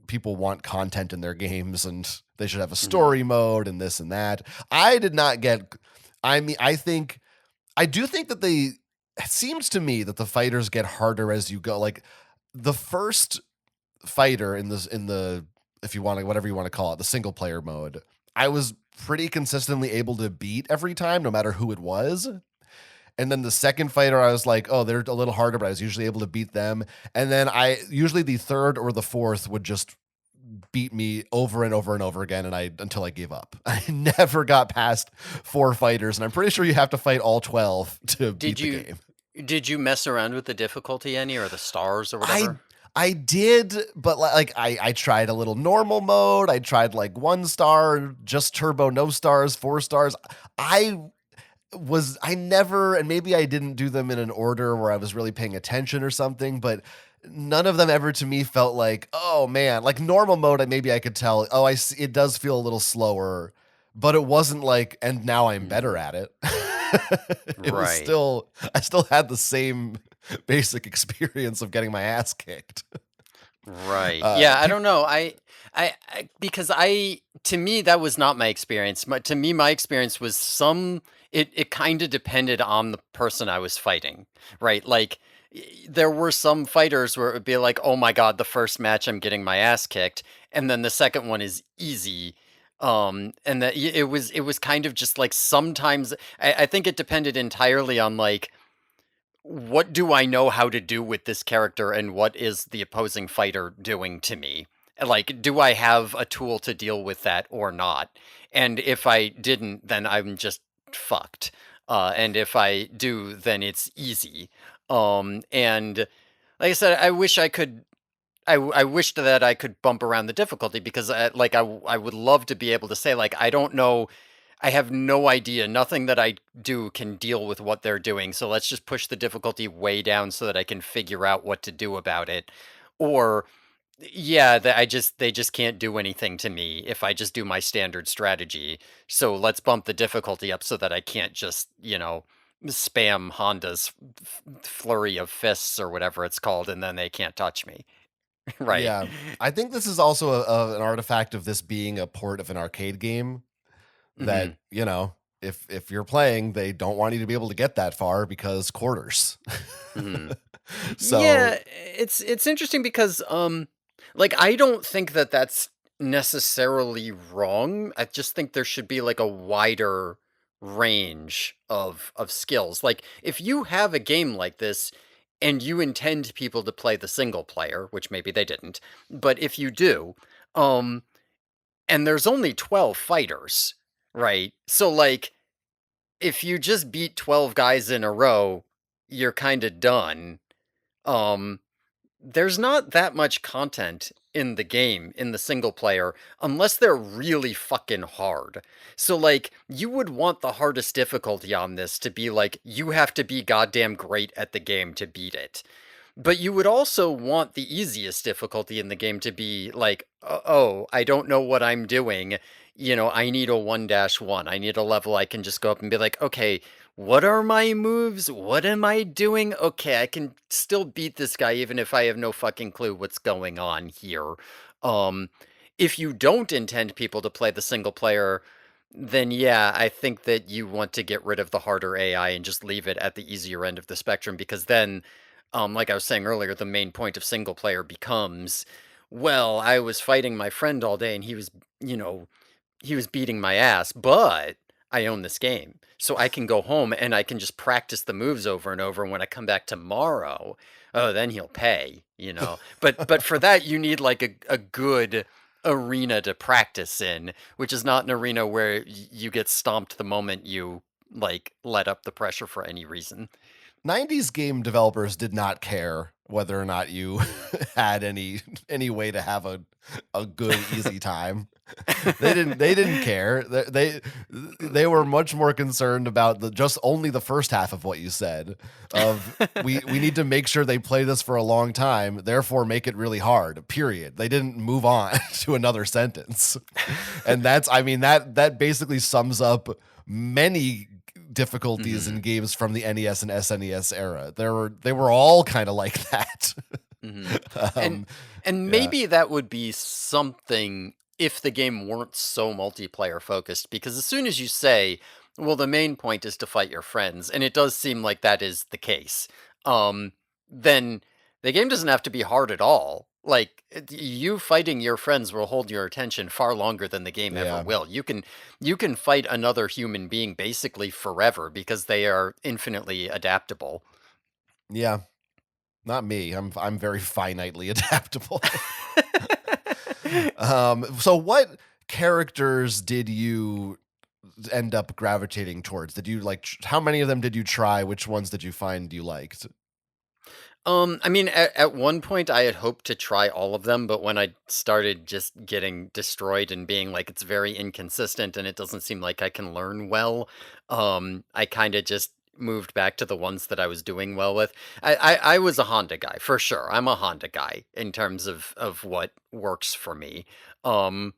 people want content in their games and they should have a Mhm. story mode and this and that. I did not get. I mean, I do think that it seems to me that the fighters get harder as you go. Like the first fighter in this in the if you want to whatever you want to call it, the single player mode, I was pretty consistently able to beat every time, no matter who it was. And then the second fighter, I was like, oh, they're a little harder, but I was usually able to beat them. And then I usually the third or the fourth would just beat me over and over and over again, and I until I gave up. I never got past four fighters, and I'm pretty sure you have to fight all 12 to Did beat the you game. did you mess around with the difficulty any or the stars or I whatever? I did, but like I tried a little normal mode. I tried like 1 star, just turbo, no stars, 4 stars. I I never, and maybe I didn't do them in an order where I was really paying attention or something, but none of them ever to me felt like, oh man, like normal mode. Maybe I could tell. Oh, I see, it does feel a little slower, but it wasn't like, and now I'm better Mhm. at it. It was Right. still, I still had the same basic experience of getting my ass kicked. Right. Yeah, I Peop don't know. I because I to me that was not my experience. To me my experience was it kind of depended on the person I was fighting, right? Like there were some fighters where it would be like, "Oh my god, the first match I'm getting my ass kicked," and then the second one is easy. And that it was kind of just like sometimes I think it depended entirely on like what do I know how to do with this character and what is the opposing fighter doing to me? Like, do I have a tool to deal with that or not? And if I didn't, then I'm just fucked. And if I do, then it's easy. And like I said, I wish I could. I wished that I could bump around the difficulty because, I would love to be able to say, like, I don't know I have no idea. Nothing that I do can deal with what they're doing. So let's just push the difficulty way down so that I can figure out what to do about it. Or yeah, they just can't do anything to me if I just do my standard strategy. So let's bump the difficulty up so that I can't just, spam Honda's flurry of fists or whatever it's called and then they can't touch me. Right. yeah, I think this is also an artifact of this being a port of an arcade game that, Mhm. if you're playing, they don't want you to be able to get that far because quarters. Mhm. So, Yeah, it's interesting because like I don't think that that's necessarily wrong. I just think there should be like a wider range of skills. Like if you have a game like this and you intend people to play the single player, which maybe they didn't, but if you do, um, and there's only 12 fighters, right? So, like, if you just beat 12 guys in a row, you're kinda done. Um, there's not that much content in the game, in the single player, unless they're really fucking hard. So, like, you would want the hardest difficulty on this to be like, you have to be goddamn great at the game to beat it. But you would also want the easiest difficulty in the game to be like, "Oh, I don't know what I'm doing. I need a 1-1. I need a level I can just go up and be like, okay, what are my moves? What am I doing? Okay, I can still beat this guy even if I have no fucking clue what's going on here." Um, if you don't intend people to play the single player, then yeah, I think that you want to get rid of the harder AI and just leave it at the easier end of the spectrum, because then like I was saying earlier, the main point of single player becomes, well, I was fighting my friend all day and you know, he was beating my ass, but I own this game. So I can go home and I can just practice the moves over and over. And when I come back tomorrow, oh, then he'll pay. But for that you need like a good arena to practice in, which is not an arena where you get stomped the moment you like let up the pressure for any reason. 90s game developers did not care whether or not you had any way to have a good easy time. They didn't care. They were much more concerned about just only the first half of what you said of we need to make sure they play this for a long time, therefore make it really hard. Period. They didn't move on to another sentence. And that basically sums up many difficulties in Mhm. games from the NES and SNES era. They were all kind of like that. Mhm. And um, and yeah, maybe that would be something if the game weren't so multiplayer focused, because as soon as you say, well, the main point is to fight your friends, and it does seem like that is the case, then the game doesn't have to be hard at all. Like you fighting your friends will hold your attention far longer than the game ever yeah, will. You can fight another human being basically forever because they are infinitely adaptable. yeah. Not me. I'm very finitely adaptable. So what characters did you end up gravitating towards? Did you how many of them did you try? Which ones did you find you liked? I mean, at one point I had hoped to try all of them, but when I started just getting destroyed and being like, it's very inconsistent and it doesn't seem like I can learn well, I kind of just moved back to the ones that I was doing well with. I was a Honda guy for sure. I'm a Honda guy in terms of what works for me. Um,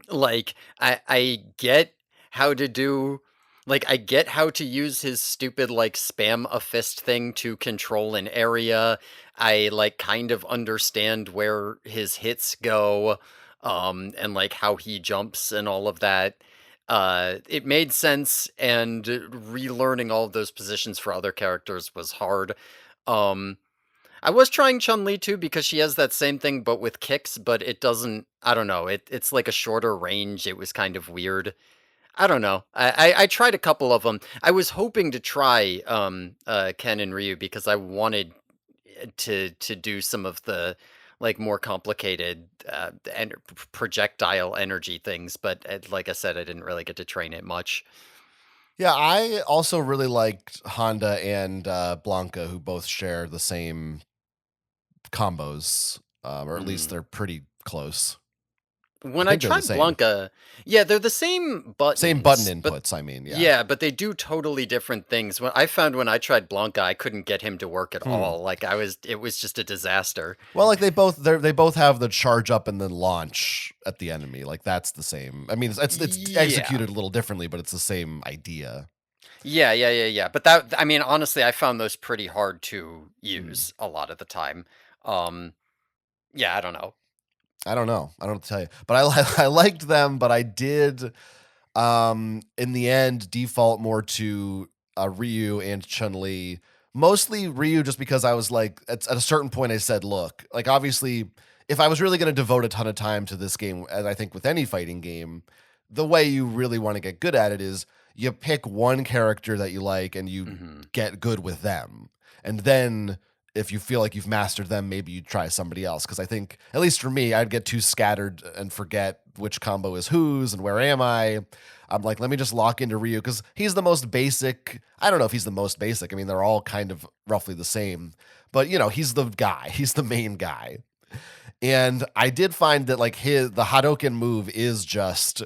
like, I get how to do I get how to use his stupid, like, spam a fist thing to control an area. I, like, kind of understand where his hits go, and, like, how he jumps and all of that. It made sense, and relearning all of those positions for other characters was hard. Um I was trying Chun-Li too because she has that same thing but with kicks, but it doesn't. I don't know, it's like a shorter range, it was kind of weird. I don't know. I tried a couple of them. I was hoping to try, Ken and Ryu because I wanted, to do some of the, like, more complicated, projectile energy things, but, like I said, I didn't really get to train it much. Yeah, I also really liked Honda and Blanka, who both share the same combos, or at least Mhm. they're pretty close. I When I think they're the tried same. Blanka, yeah, they're the same Same button buttons, but inputs. I mean, yeah. yeah, but they do totally different things. When I found when I tried Blanka, I couldn't get him to work at Hmm. all. It was just a disaster. Well, like they both have the charge up and then launch at the enemy. Like that's the same. I mean, it's Yeah. executed a little differently, but it's the same idea. Yeah. But that, I mean, honestly, I found those pretty hard to Hmm. use a lot of the time. Um, yeah, I don't know. I don't know. I don't know what to tell you, but I liked them, but I did in the end default more to Ryu and Chun Li. Mostly Ryu, just because I was like at a certain point I said, look, like obviously, if I was really going to devote a ton of time to this game, and I think with any fighting game, the way you really want to get good at it is you pick one character that you like and you Hmm. get good with them, and then if you feel like you've mastered them, maybe you try somebody else. Because I think, at least for me, I'd get too scattered and forget which combo is whose and where am I. I'm like, let me just lock into Ryu because he's the most basic. I don't know if he's the most basic. I mean, they're all kind of roughly the same. But, he's the guy. He's the main guy. And I did find that like the Hadoken move is just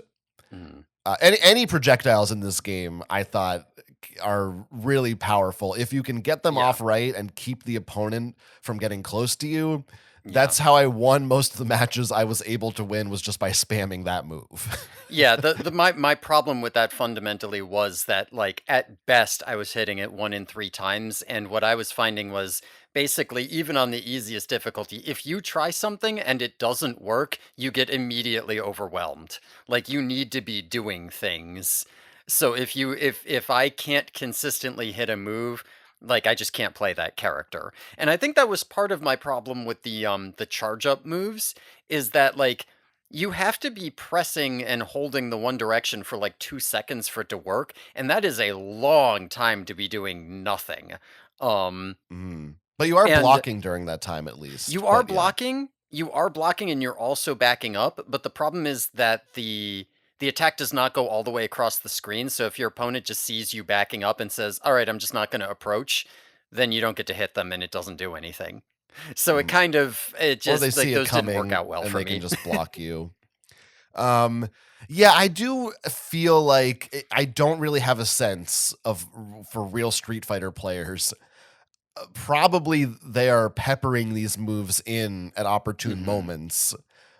any projectiles in this game, I thought are really powerful. If you can get them off right and keep the opponent from getting close to you, that's how I won most of the matches I was able to win, was just by spamming that move. Yeah, my problem with that fundamentally was that, like, at best I was hitting it 1 in 3 times, and what I was finding was basically, even on the easiest difficulty, if you try something and it doesn't work, you get immediately overwhelmed. Like, you need to be doing things. So if I can't consistently hit a move, like, I just can't play that character. And I think that was part of my problem with the charge up moves, is that, like, you have to be pressing and holding the one direction for like 2 seconds for it to work, and that is a long time to be doing nothing. Um But you are and blocking during that time at least. you are But yeah. blocking, and you're also backing up, but the problem is that the attack does not go all the way across the screen. So if your opponent just sees you backing up and says, "All right, I'm just not going to approach," then you don't get to hit them and it doesn't do anything. So it Or they just, like, see it those didn't work coming out well and for they can me. just block you. Um, yeah, I do feel like I don't really have a sense of for real Street Fighter players. Probably they are peppering these moves in at opportune Mhm. moments.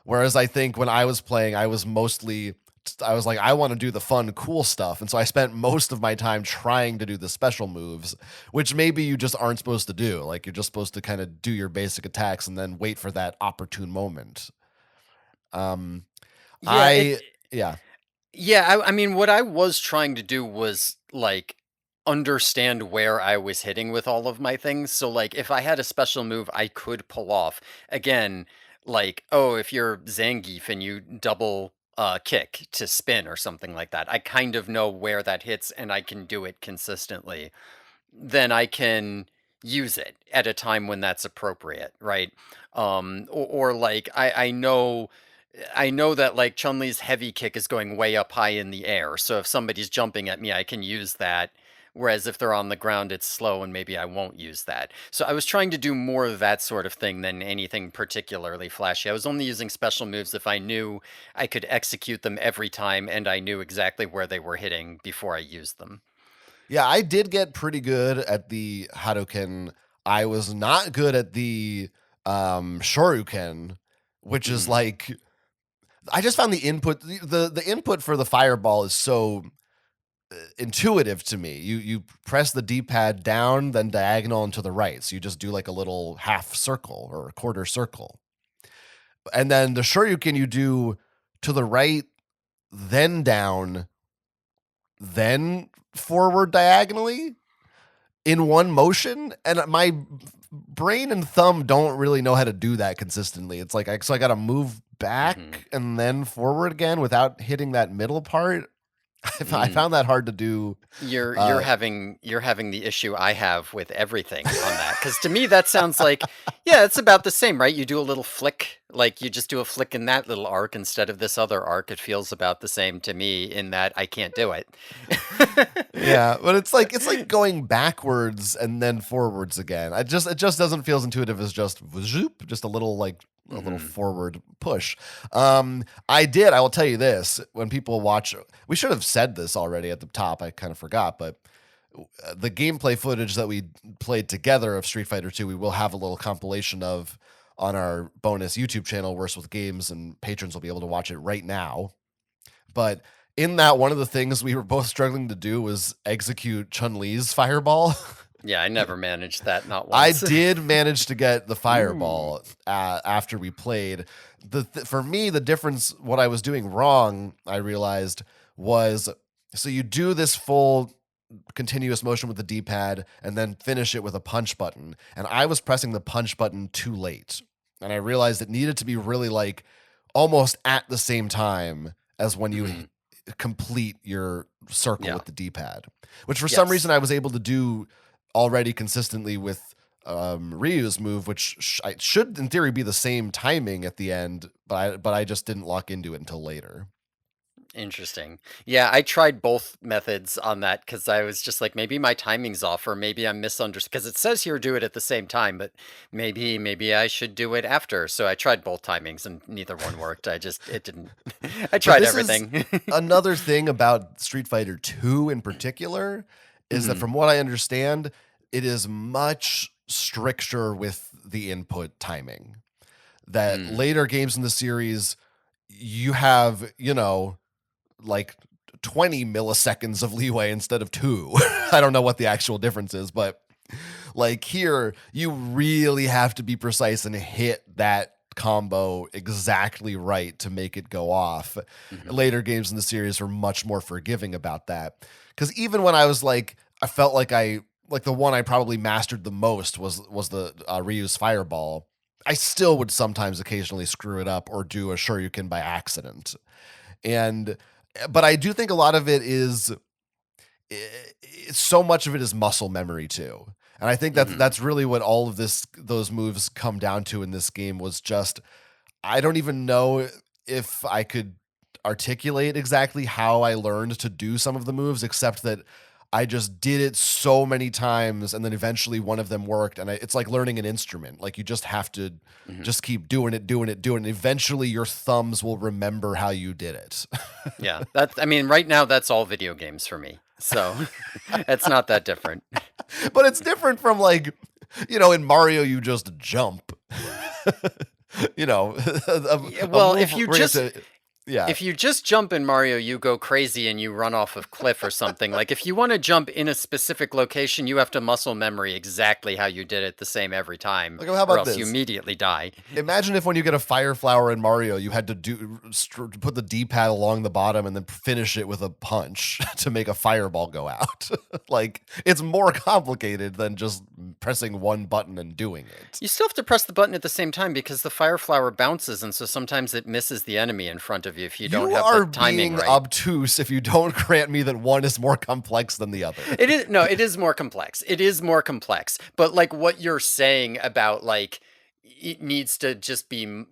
Whereas I think when I was playing, I was like, I want to do the fun, cool stuff. And so I spent most of my time trying to do the special moves, which maybe you just aren't supposed to do. Like, you're just supposed to kind of do your basic attacks and then wait for that opportune moment. Um, Yeah, I, yeah. yeah, I mean, what I was trying to do was, like, understand where I was hitting with all of my things. So, like, if I had a special move I could pull off, again, like, oh, if you're Zangief and you double kick to spin or something like that, I kind of know where that hits and I can do it consistently. Then I can use it at a time when that's appropriate, right? Or like, I know that, like, Chun-Li's heavy kick is going way up high in the air, so if somebody's jumping at me, I can use that, whereas if they're on the ground, it's slow and maybe I won't use that. So I was trying to do more of that sort of thing than anything particularly flashy. I was only using special moves if I knew I could execute them every time and I knew exactly where they were hitting before I used them. Yeah, I did get pretty good at the Hadoken. I was not good at the Shoryuken, which is Mhm. like, I just found the input for the fireball is so intuitive to me. You press the D-pad down, then diagonal and to the right. So you just do like a little half circle or a quarter circle. And then the Shoryuken you do to the right, then down, then forward diagonally in one motion. And my brain and thumb don't really know how to do that consistently. It's like, so I got to move Mhm. back and then forward again without hitting that middle part. I Mm. found that hard to do. Uh, You're having the issue I have with everything on that, because to me, that sounds like, yeah, it's about the same, right? You do a little flick, like, you just do a flick in that little arc instead of this other arc. It feels about the same to me in that I can't do it. yeah, but it's like going backwards and then forwards again. It just doesn't feel as intuitive as just zoop, just a little like a little Mhm. forward push. I will tell you this, when people watch, we should have said this already at the top. I kind of forgot, but the gameplay footage that we played together of Street Fighter 2, we will have a little compilation of on our bonus YouTube channel, Worse with Games, and patrons will be able to watch it right now. But in that, one of the things we were both struggling to do was execute Chun-Li's fireball. Yeah, I never managed that, not I once. did manage to get the Ooh. fireball after we played. For me, the difference, what I was doing wrong, I realized, was so you do this full continuous motion with the D-pad and then finish it with a punch button. And I was pressing the punch button too late. And I realized it needed to be really like almost at the same time as when you Mhm. complete your circle Yeah. with the D-pad, which for some reason Yes. I was able to do already consistently with Ryu's move, which should in theory be the same timing at the end, but I just didn't lock into it until later. Interesting. Yeah, I tried both methods on that because I was just like, maybe my timing's off, or maybe I'm misunderstood. Because it says here do it at the same time, but maybe I should do it after. So I tried both timings, and neither one worked. It didn't. I But tried this is everything. another thing about Street Fighter 2 in particular is that Hmm. from what I understand, it is much stricter with the input timing. That Mm. later games in the series, you have, like 20 milliseconds of leeway instead of 2. I don't know what the actual difference is, but like here, you really have to be precise and hit that combo exactly right to make it go off. Hmm. Later games in the series were much more forgiving about that. Because even when I was like, I felt like the one I probably mastered the most was the Ryu's Fireball. I still would sometimes occasionally screw it up or do a Shoryuken by accident. And but I do think a lot of it is so much of it is muscle memory too. And I think Hmm. that's really what all of those moves come down to in this game was just I don't even know if I could articulate exactly how I learned to do some of the moves except that I just did it so many times and then eventually one of them worked and it's like learning an instrument. Like you just have to Hmm. just keep doing it, doing it, doing it. Eventually your thumbs will remember how you did it. Yeah, I mean, right now that's all video games for me. So it's not that different. But it's different from like, in Mario you just jump. you know, Yeah, a well, move where you have to, yeah. if you just jump in Mario, you go crazy and you run off a cliff or something. Like if you want to jump in a specific location, you have to muscle memory exactly how you did it the same every time, Like, how or about else you this? immediately die. Imagine if when you get a fire flower in Mario, you had to put the D-pad along the bottom and then finish it with a punch to make a fireball go out. Like it's more complicated than just pressing one button and doing it. You still have to press the button at the same time because the fire flower bounces, and so sometimes it misses the enemy in front of you if you don't You have the are timing being right. obtuse if you don't grant me that one is more complex than the other. It is no, it is more complex. It is more complex. But like what you're saying about like it needs to just be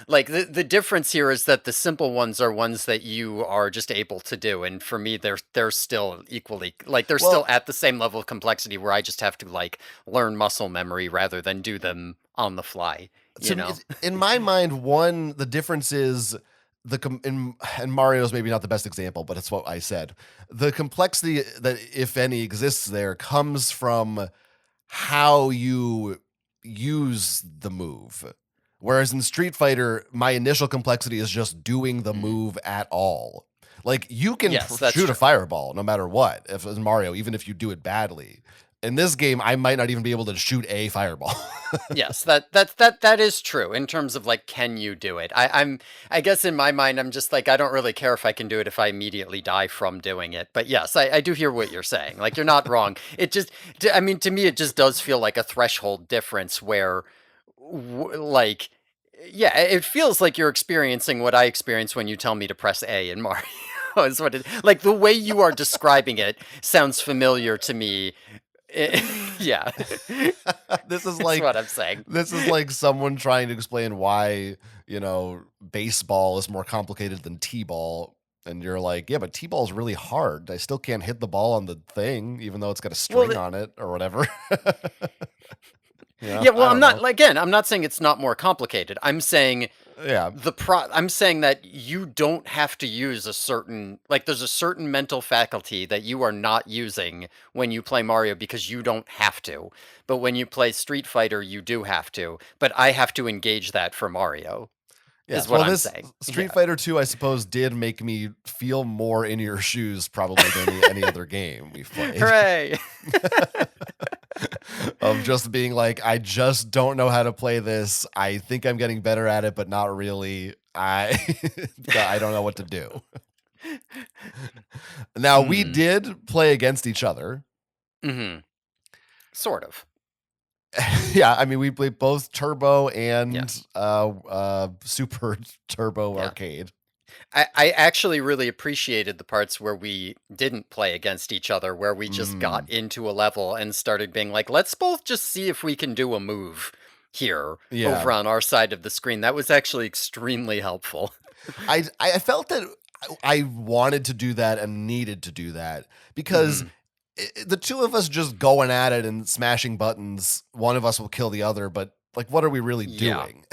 like the difference here is that the simple ones are ones that you are just able to do, and for me they're still equally like they're still Well, at the same level of complexity where I just have to like learn muscle memory rather than do them on the fly, to you me, know. in my mind, one the difference is and Mario's maybe not the best example, but it's what I said. The complexity that, if any, exists there comes from how you use the move. Whereas in Street Fighter, my initial complexity is just doing the Mhm. move at all. Like you can Yes, that's shoot a true. fireball no matter what. If it's Mario, even if you do it badly. In this game, I might not even be able to shoot a fireball. Yes, that is true in terms of like, can you do it? I guess in my mind, I'm just like, I don't really care if I can do it if I immediately die from doing it. But yes, I do hear what you're saying. Like, you're not wrong. I mean, to me, it just does feel like a threshold difference where, like, yeah, it feels like you're experiencing what I experience when you tell me to press A in Mario. Is what it like the way you are describing it sounds familiar to me. Yeah, this is that's like what I'm saying. this is like someone trying to explain why, baseball is more complicated than T-ball. And you're like, yeah, but T-ball is really hard. I still can't hit the ball on the thing, even though it's got a Well, string on it or whatever. yeah, I well, don't know. I'm not saying it's not more complicated. I'm saying Yeah. I'm saying that you don't have to use a certain like there's a certain mental faculty that you are not using when you play Mario because you don't have to. But when you play Street Fighter, you do have to. But I have to engage that for Mario, is Yes. what Well, I'm this saying. Street Yeah. Fighter 2, I suppose, did make me feel more in your shoes probably than any other game we've played. Hooray. Of just being like, I just don't know how to play this. I think I'm getting better at it, but not really. I don't know what to do. Now we Mm. did play against each other. Mhm. Sort of. Yeah, I mean we played both Turbo and Yes. Super Turbo Yeah. Arcade. I actually really appreciated the parts where we didn't play against each other, where we just got Mm, into a level and started being like, let's both just see if we can do a move here yeah. over on our side of the screen. That was actually extremely helpful. I felt that I wanted to do that and needed to do that because Hmm. the two of us just going at it and smashing buttons, one of us will kill the other, but like, what are we really Yeah, doing?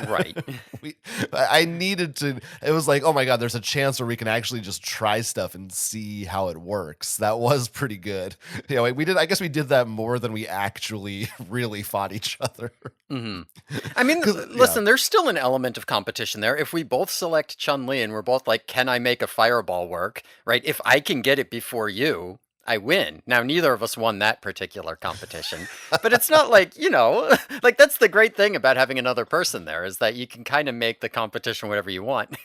right. we, I needed to. It was like, oh my god, there's a chance where we can actually just try stuff and see how it works. That was pretty good. You know, we did. I guess we did that more than we actually really fought each other. Hmm. I mean, Because yeah, listen, there's still an element of competition there. If we both select Chun Li and we're both like, can I make a fireball work? Right? If I can get it before you, I win. Now, neither of us won that particular competition, but it's not like, like that's the great thing about having another person there is that you can kind of make the competition whatever you want.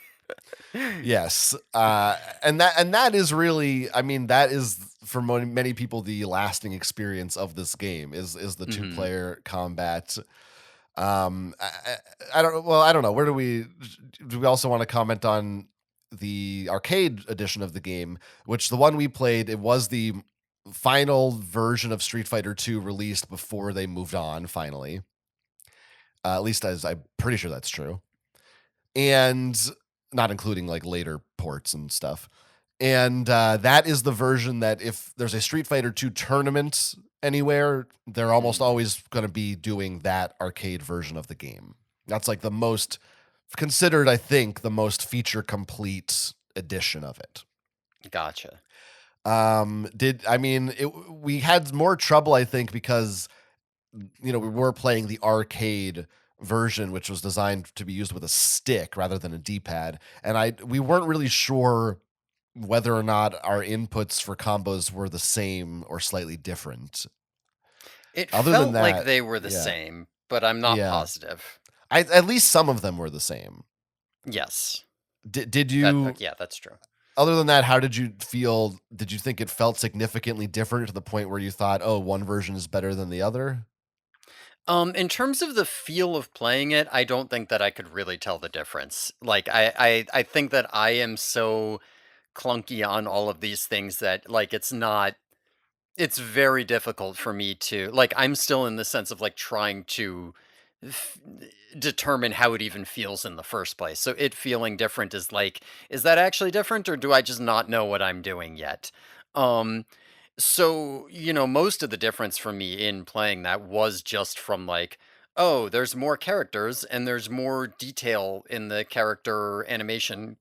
yes, and that is really, I mean, that is for many people the lasting experience of this game is the two Hmm. player combat. I don't. Well, I don't know. Where do we also want to comment on the arcade edition of the game, which the one we played, it was the final version of Street Fighter 2 released before they moved on finally. At least as I'm pretty sure that's true. And not including like later ports and stuff. And that is the version that if there's a Street Fighter 2 tournament anywhere, they're almost Hmm. always going to be doing that arcade version of the game. That's like the most considered, I think, the most feature complete edition of it. Gotcha. Did I mean we had more trouble, I think, because we were playing the arcade version, which was designed to be used with a stick rather than a D-pad, and we weren't really sure whether or not our inputs for combos were the same or slightly different. It Other than felt like that, they were the yeah, same, but I'm not yeah, positive. at least some of them were the same. Yes. Did That you? yeah, that's true. Other than that, how did you feel? Did you think it felt significantly different to the point where you thought, "Oh, one version is better than the other"? In terms of the feel of playing it, I don't think that I could really tell the difference. Like I think that I am so clunky on all of these things that like it's very difficult for me to like I'm still in the sense of like trying to f- determine how it even feels in the first place. So it feeling different is like is that actually different or do I just not know what I'm doing yet? Um so, most of the difference for me in playing that was just from like, oh, there's more characters and there's more detail in the character animation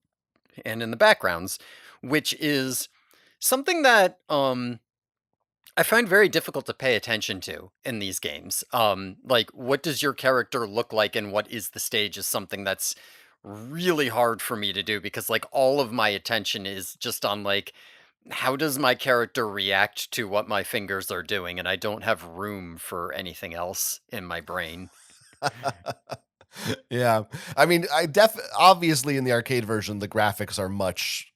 and in the backgrounds, which is something that I find very difficult to pay attention to in these games. Like what does your character look like and what is the stage is something that's really hard for me to do because like all of my attention is just on like how does my character react to what my fingers are doing and I don't have room for anything else in my brain. Yeah. I mean, obviously in the arcade version the graphics are much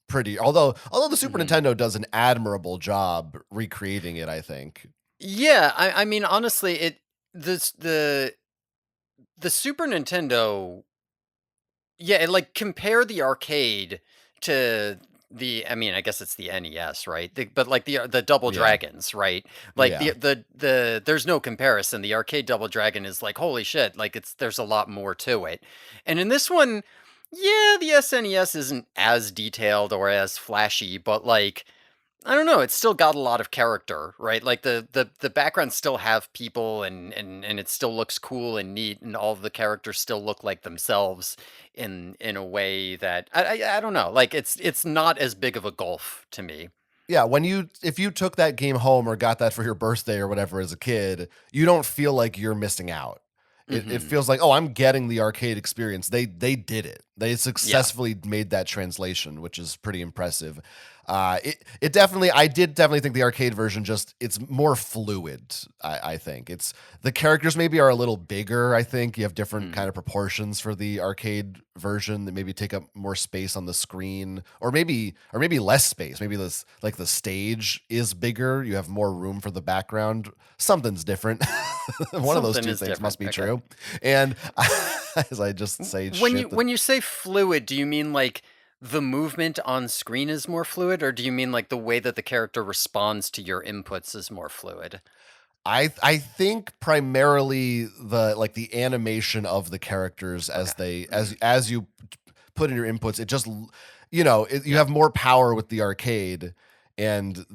pretty. Although the Super Mhm. Nintendo does an admirable job recreating it, I think. Yeah, I mean honestly it this the Super Nintendo. Yeah, and, like, compare the arcade to I mean, I guess it's the NES, right? But, like, the Double Yeah. Dragons, right? Like, Yeah. the there's no comparison. The arcade Double Dragon is like, "Holy shit," like, there's a lot more to it. And in this one, yeah, the SNES isn't as detailed or as flashy, but, like, I don't know, it's still got a lot of character, right? Like the backgrounds still have people and it still looks cool and neat and all of the characters still look like themselves in a way that I don't know. Like it's not as big of a gulf to me. Yeah, if you took that game home or got that for your birthday or whatever as a kid, you don't feel like you're missing out. It Mhm. feels like, "Oh, I'm getting the arcade experience." They did it. They Yeah. successfully made that translation, which is pretty impressive. It definitely, I did definitely think the arcade version just, it's more fluid. I think it's, the characters maybe are a little bigger. I think you have different Mm. kind of proportions for the arcade version that maybe take up more space on the screen, or maybe less space. Maybe this, like, the stage is bigger. You have more room for the background. Something's different. One of those Something two is things must different. be Okay. true. And as I just say When you shit that when you say fluid, do you mean like the movement on screen is more fluid, or do you mean like the way that the character responds to your inputs is more fluid? I think primarily the, like, the animation of the characters Okay. as they, Hmm. as you put in your inputs, it just you Yeah. have more power with the arcade, and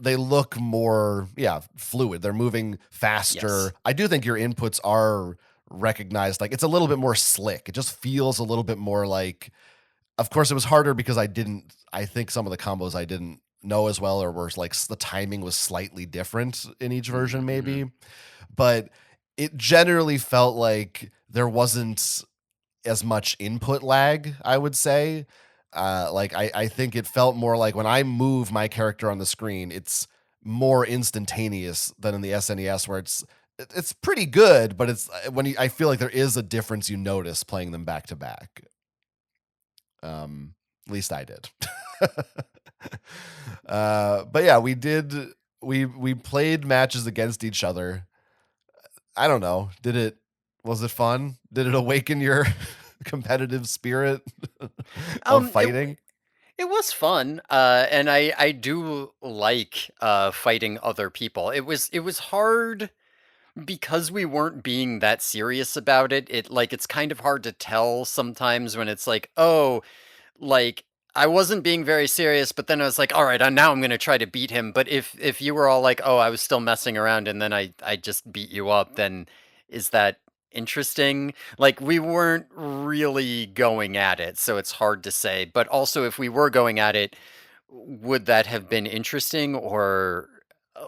they look more, yeah, fluid. They're moving Yes. faster. I do think your inputs are recognized, like, it's a little bit more slick. It just feels a little bit more like, of course, it was harder because I think some of the combos I didn't know as well, or were like, the timing was slightly different in each version, Mm-hmm. maybe. But it generally felt like there wasn't as much input lag, I would say. Like, I think it felt more like when I move my character on the screen, it's more instantaneous than in the SNES, where it's pretty good, but it's, I feel like there is a difference you notice playing them back to back. At least I did. But yeah, we played matches against each other. I don't know. Was it fun? Did it awaken your competitive spirit of Um, it fighting? it was fun, and I do like fighting other people. It was hard because we weren't being that serious about it. It's kind of hard to tell sometimes when it's like, oh, like, I wasn't being very serious, but then I was like, "All right, now I'm gonna try to beat him." But if you were all like, "Oh, I was still messing around and then I just beat you up," then is that interesting? Like, we weren't really going at it, so it's hard to say. But also, if we were going at it, would that have been interesting, or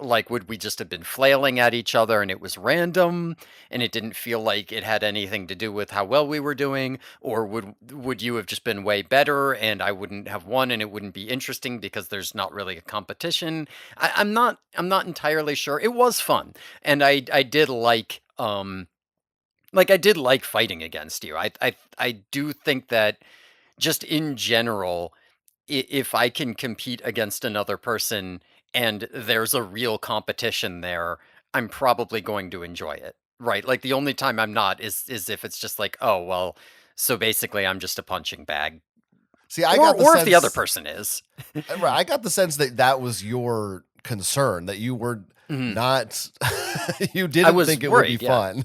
like, would we just have been flailing at each other and it was random and it didn't feel like it had anything to do with how well we were doing? Or would you have just been way better and I wouldn't have won and it wouldn't be interesting because there's not really a competition? I'm not entirely sure. It was fun. And I did like I did like fighting against you. I do think that just in general, if I can compete against another person and there's a real competition there, I'm probably going to enjoy it. Right? Like, the only time I'm not is if it's just like, "Oh, well, so basically I'm just a punching bag." See, I Or got the or if the other sense person is. right, I got the sense that that was your concern, that you were Mhm. not you I didn't was think it would be worried, yeah. fun.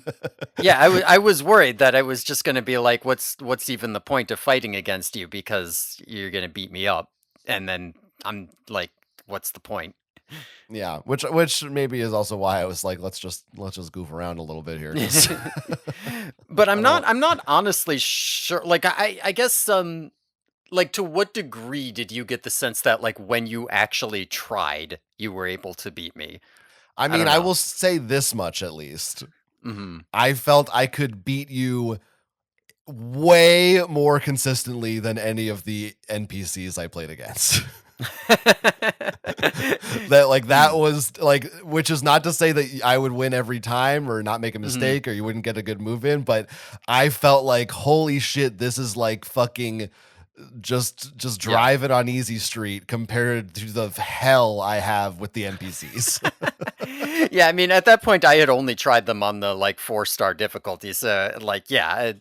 Yeah, I was worried that I was just gonna be like, "What's even the point of fighting against you because you're gonna beat me up?" And then I'm like, "What's the point?" Yeah, which maybe is also why I was like, let's just goof around a little bit here, because But I I'm don't not want. I'm not honestly sure. Like, I guess, like, to what degree did you get the sense that, like, when you actually tried, you were able to beat me? I I mean, don't I know. will say this much at least. Mhm. I felt I could beat you way more consistently than any of the NPCs I played against. That, like, that Mm. was like, which is not to say that I would win every time or not make a Mhm. mistake or you wouldn't get a good move in, but I felt like, holy shit, this is like fucking just Yeah. driving on easy street compared to the hell I have with the NPCs. Yeah, I mean, at that point, I had only tried them on the, like, 4-star difficulty, so, like, yeah,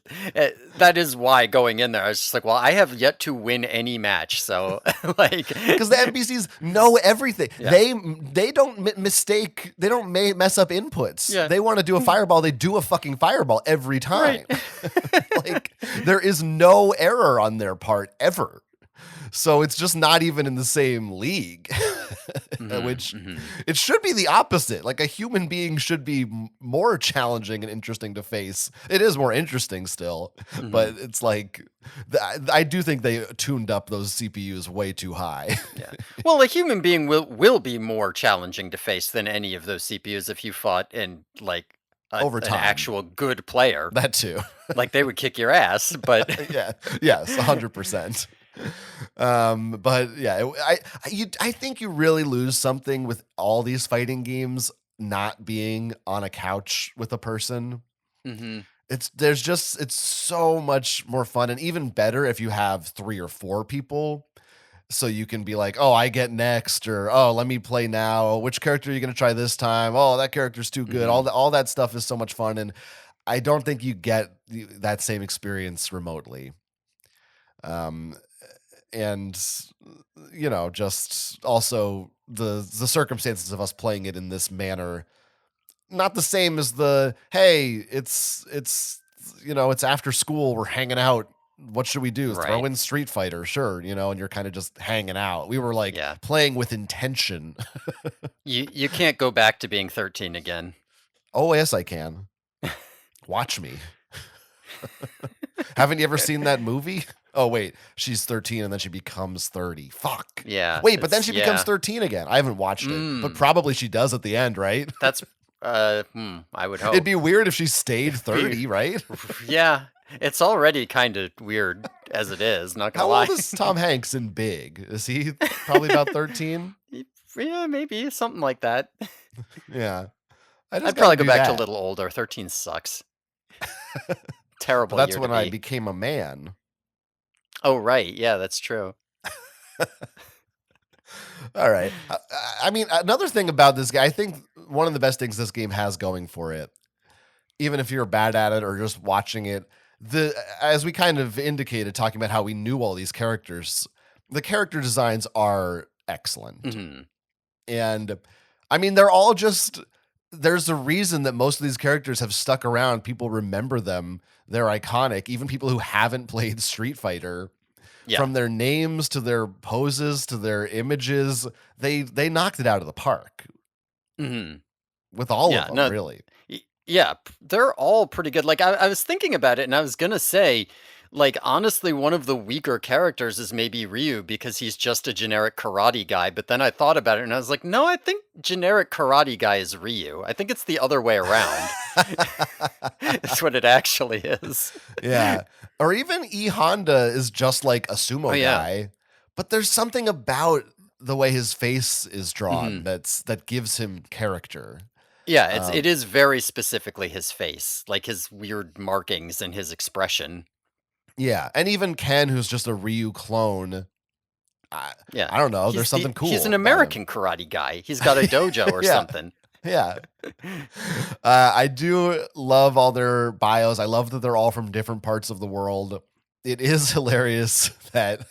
that is why going in there, I was just like, "Well, I have yet to win any match," so, like. Because the NPCs know everything. Yeah. They don't mistake. They don't mess up inputs. Yeah. They want to do a fireball. They do a fucking fireball every Right. time. Like, there is no error on their part ever. So it's just not even in the same league. Mhm, Which, mhm, it should be the opposite. Like, a human being should be more challenging and interesting to face. It is more interesting still, but mhm. it's like, I do think they tuned up those CPUs way too high. Yeah. Well, a human being will be more challenging to face than any of those CPUs if you fought in, like, Over an time. actual good player. That too. Like, they would kick your ass, but Yeah. Yes, 100%. But yeah, I think you really lose something with all these fighting games not being on a couch with a person. Mhm. It's so much more fun and even better if you have 3 or 4 people. So you can be like, "Oh, I get next," or "Oh, let me play now. Oh, which character are you gonna try this time? Oh, that character's too good." Mhm. All that stuff is so much fun, and I don't think you get that same experience remotely. Um, and just also the circumstances of us playing it in this manner, not the same as the hey, it's after school, we're hanging out. What should we do? Throw Right. in Street Fighter, sure, and you're kind of just hanging out. We were like Yeah. playing with intention. You can't go back to being 13 again. Oh, yes, I can. Watch me. Haven't you ever seen that movie? Oh, wait, she's 13 and then she becomes 30. Fuck. Yeah, Wait, but then it's she becomes yeah. 13 again. I haven't watched it, but Mm. probably she does at the end, right? That's I would It'd hope. be weird if she stayed Be 30, right? yeah, it's already kinda weird as it is, not gonna How old lie. is Tom Hanks in Big? Is he probably about 13? Yeah, maybe something like that. Yeah. I just I'd gotta probably go do back to a that. little older. 13 sucks. But Terrible that's year to when I be. became a man. Oh, right, yeah, that's true. All right. I mean, another thing about this guy, I think one of the best things this game has going for it, even if you're bad at it or just watching it, the as we kind of indicated, talking about how we knew all these characters, the character designs are excellent. Mhm. And I mean, they're all just there's a reason that most of these characters have stuck around. People remember them. They're iconic. Even people who haven't played Street Fighter, Yeah. from their names to their poses to their images, they knocked it out of the park Mhm. with all of Yeah, them, no, really. yeah, they're all pretty good. Like I was thinking about it, and I was gonna say, like honestly, one of the weaker characters is maybe Ryu because he's just a generic karate guy. But then I thought about it, and I was like, no, I think generic karate guy is Ryu. I think it's the other way around. It's what it actually is. Yeah. Or even E Honda is just like a Oh sumo yeah. guy, but there's something about the way his face is drawn Hmm. that gives him character. Yeah, Um, it is very specifically his face, like his weird markings and his expression. yeah, and even Ken, who's just a Ryu clone, I, Yeah, I don't know. There's something he's an cool about him. American karate guy. He's got a dojo or Yeah, something. yeah. I do love all their bios. I love that they're all from different parts of the world. It is hilarious that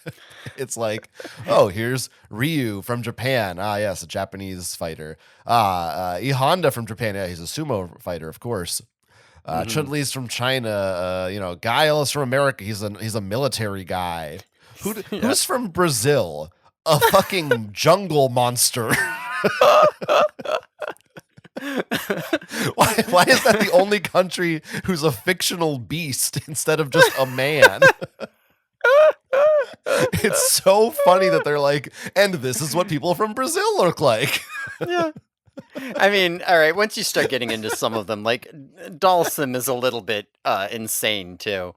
it's like, oh, here's Ryu from Japan. Ah, yes, a Japanese fighter. E Honda from Japan. Yeah, he's a sumo fighter, of course. Chun Mhm. Li's from China. Guile is from America. He's a military guy. Yeah. Who's from Brazil? A fucking jungle monster. Why is that the only country who's a fictional beast instead of just a man? It's so funny that they're like, and this is what people from Brazil look like. Yeah. I mean, all right, once you start getting into some of them, like Dhalsim is a little bit insane too.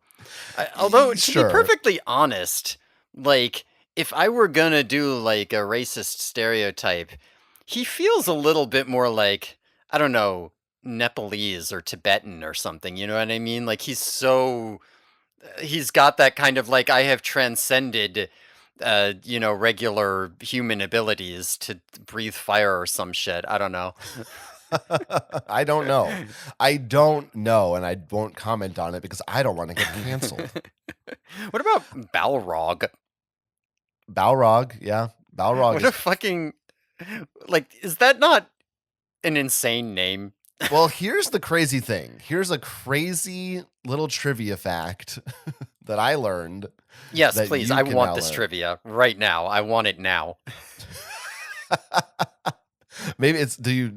Although to be Sure. perfectly honest, like if I were gonna do like a racist stereotype, he feels a little bit more like, I don't know, Nepalese or Tibetan or something, you know what I mean? Like he's got that kind of like I have transcended regular human abilities to breathe fire or some shit. I don't know. I don't know. I don't know, and I won't comment on it because I don't want to get canceled. What about Balrog? Balrog, yeah. Balrog What a is fucking like is that not an insane name? well, here's the crazy thing. Here's a crazy little trivia fact that I learned Yes, that please. you I can want now this learn. trivia right now. I want it now. Maybe it's do you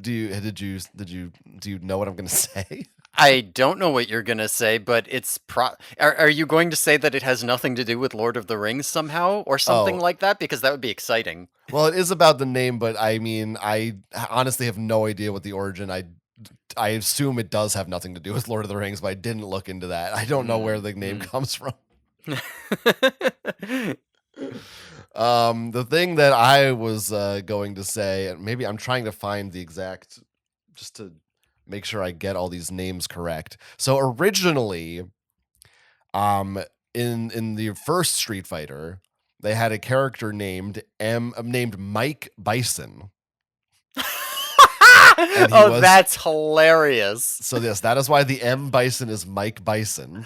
know what I'm gonna say? I don't know what you're gonna say, but are you going to say that it has nothing to do with Lord of the Rings somehow or something Oh, like that? Because that would be exciting. well, it is about the name, but I mean, I honestly have no idea what the origin. I assume it does have nothing to do with Lord of the Rings, but I didn't look into that. I don't know where Mm, the name mm. comes from. The thing that I was going to say, and maybe I'm trying to find the exact, just to make sure I get all these names correct. So originally, um, in the first Street Fighter, they had a character named Mike Bison, and he Oh, was that's hilarious. so yes, that is why the M Bison is Mike Bison,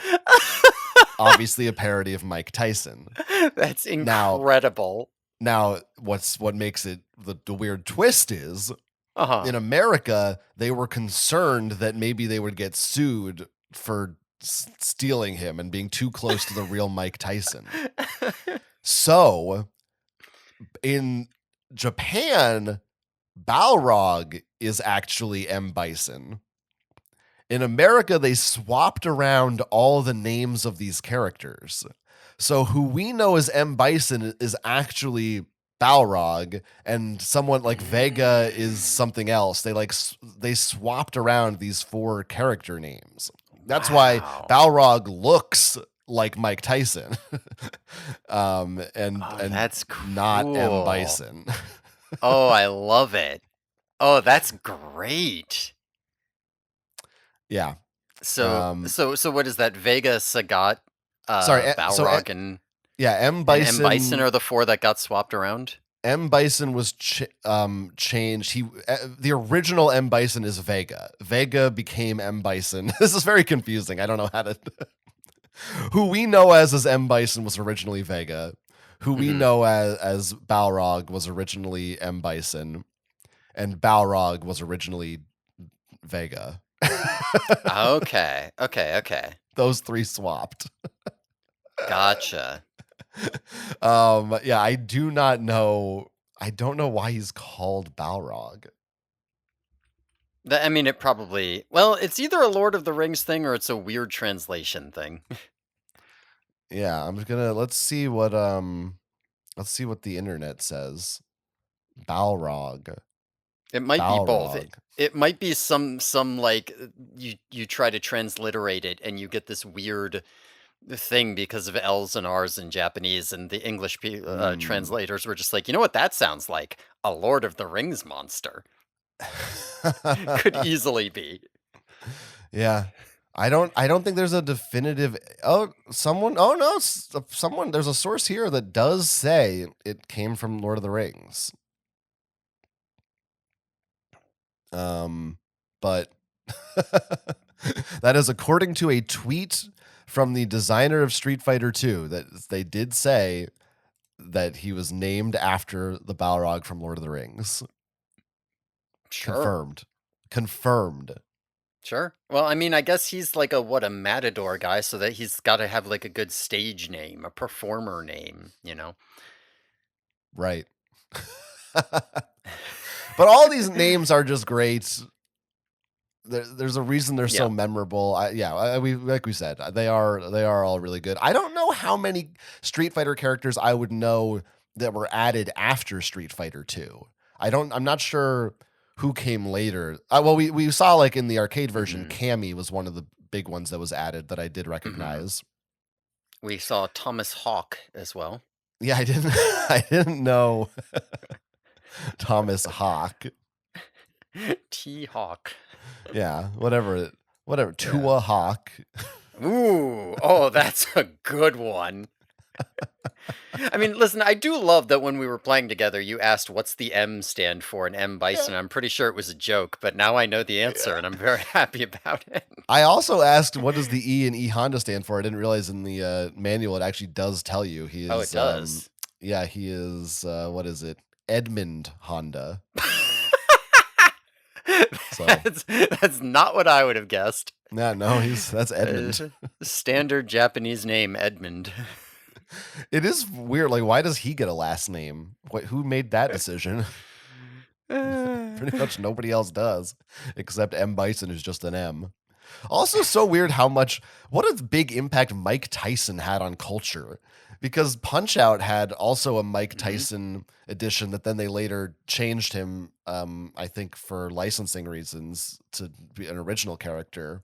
obviously a parody of Mike Tyson. That's Now, incredible. what makes it the weird twist is Uh-huh. in America they were concerned that maybe they would get sued for stealing him and being too close to the real Mike Tyson. So in Japan, Balrog is actually M Bison. In America, they swapped around all the names of these characters. So who we know as M. Bison is actually Balrog, and someone like Vega is something else. They swapped around these four character names. That's why Wow. Balrog looks like Mike Tyson, Oh, and that's not M. cool. Bison. Oh, I love it. Oh, that's great. Yeah. So so what is that? Vega, Sagat, Sorry. Balrog, and M. M. Bison Bison are the four that got swapped around? M. Bison was changed. The original M. Bison is Vega. Vega became M. Bison. This is very confusing. I don't know how to. Who we know as M. Bison was originally Vega. Who we Mhm. know as Balrog was originally M. Bison, and Balrog was originally Vega. Okay. Okay, okay. Those three swapped. Gotcha. Yeah, I do not know. I don't know why he's called Balrog. I mean, it probably well, it's either a Lord of the Rings thing or it's a weird translation thing. Yeah, I'm just gonna let's see what the internet says. Balrog. It might be both. Balrog. It might be some like you try to transliterate it and you get this weird thing because of L's and R's in Japanese, and the English Hmm. translators were just like, you know what that sounds like? A Lord of the Rings monster. Could easily be. Yeah. I don't think there's a definitive someone there's a source here that does say it came from Lord of the Rings. But that is according to a tweet from the designer of Street Fighter 2 that they did say that he was named after the Balrog from Lord of the Rings. Sure. Confirmed. Confirmed. Sure. Well, I mean, I guess he's like a matador guy, so that he's got to have like a good stage name, a performer name, you know. Right. But all these names are just great. There's a reason they're Yeah. so memorable. We like we said, they are all really good. I don't know how many Street Fighter characters I would know that were added after Street Fighter 2. I'm not sure who came later. Well, we saw like in the arcade version, Hmm. Cammy was one of the big ones that was added that I did Hmm. recognize. We saw Thomas Hawk as well. Yeah, I didn't I didn't know Thomas Hawk. T Hawk. Yeah, whatever. Yeah. Tua Hawk. Ooh. Oh, that's a good one. I mean, listen, I do love that when we were playing together, you asked what's the M stand for in M Yeah, Bison. I'm pretty sure it was a joke, but now I know the answer and yeah. I'm very happy about it. I also asked what does the E in E Honda stand for. I didn't realize in the manual it actually does tell you. He Oh, it is does. yeah, he is what is it? Edmund Honda. So That's not what I would have guessed. yeah, no, he's that's Edmund. Uh, Standard Japanese name, Edmund. It is weird. Like, why does he get a last name? Who made that decision? Pretty much nobody else does, except M Bison, who's just an M. Also, so weird what a big impact Mike Tyson had on culture. Because Punch Out had also a Mike Mhm. Tyson edition that then they later changed him, I think for licensing reasons to be an original character.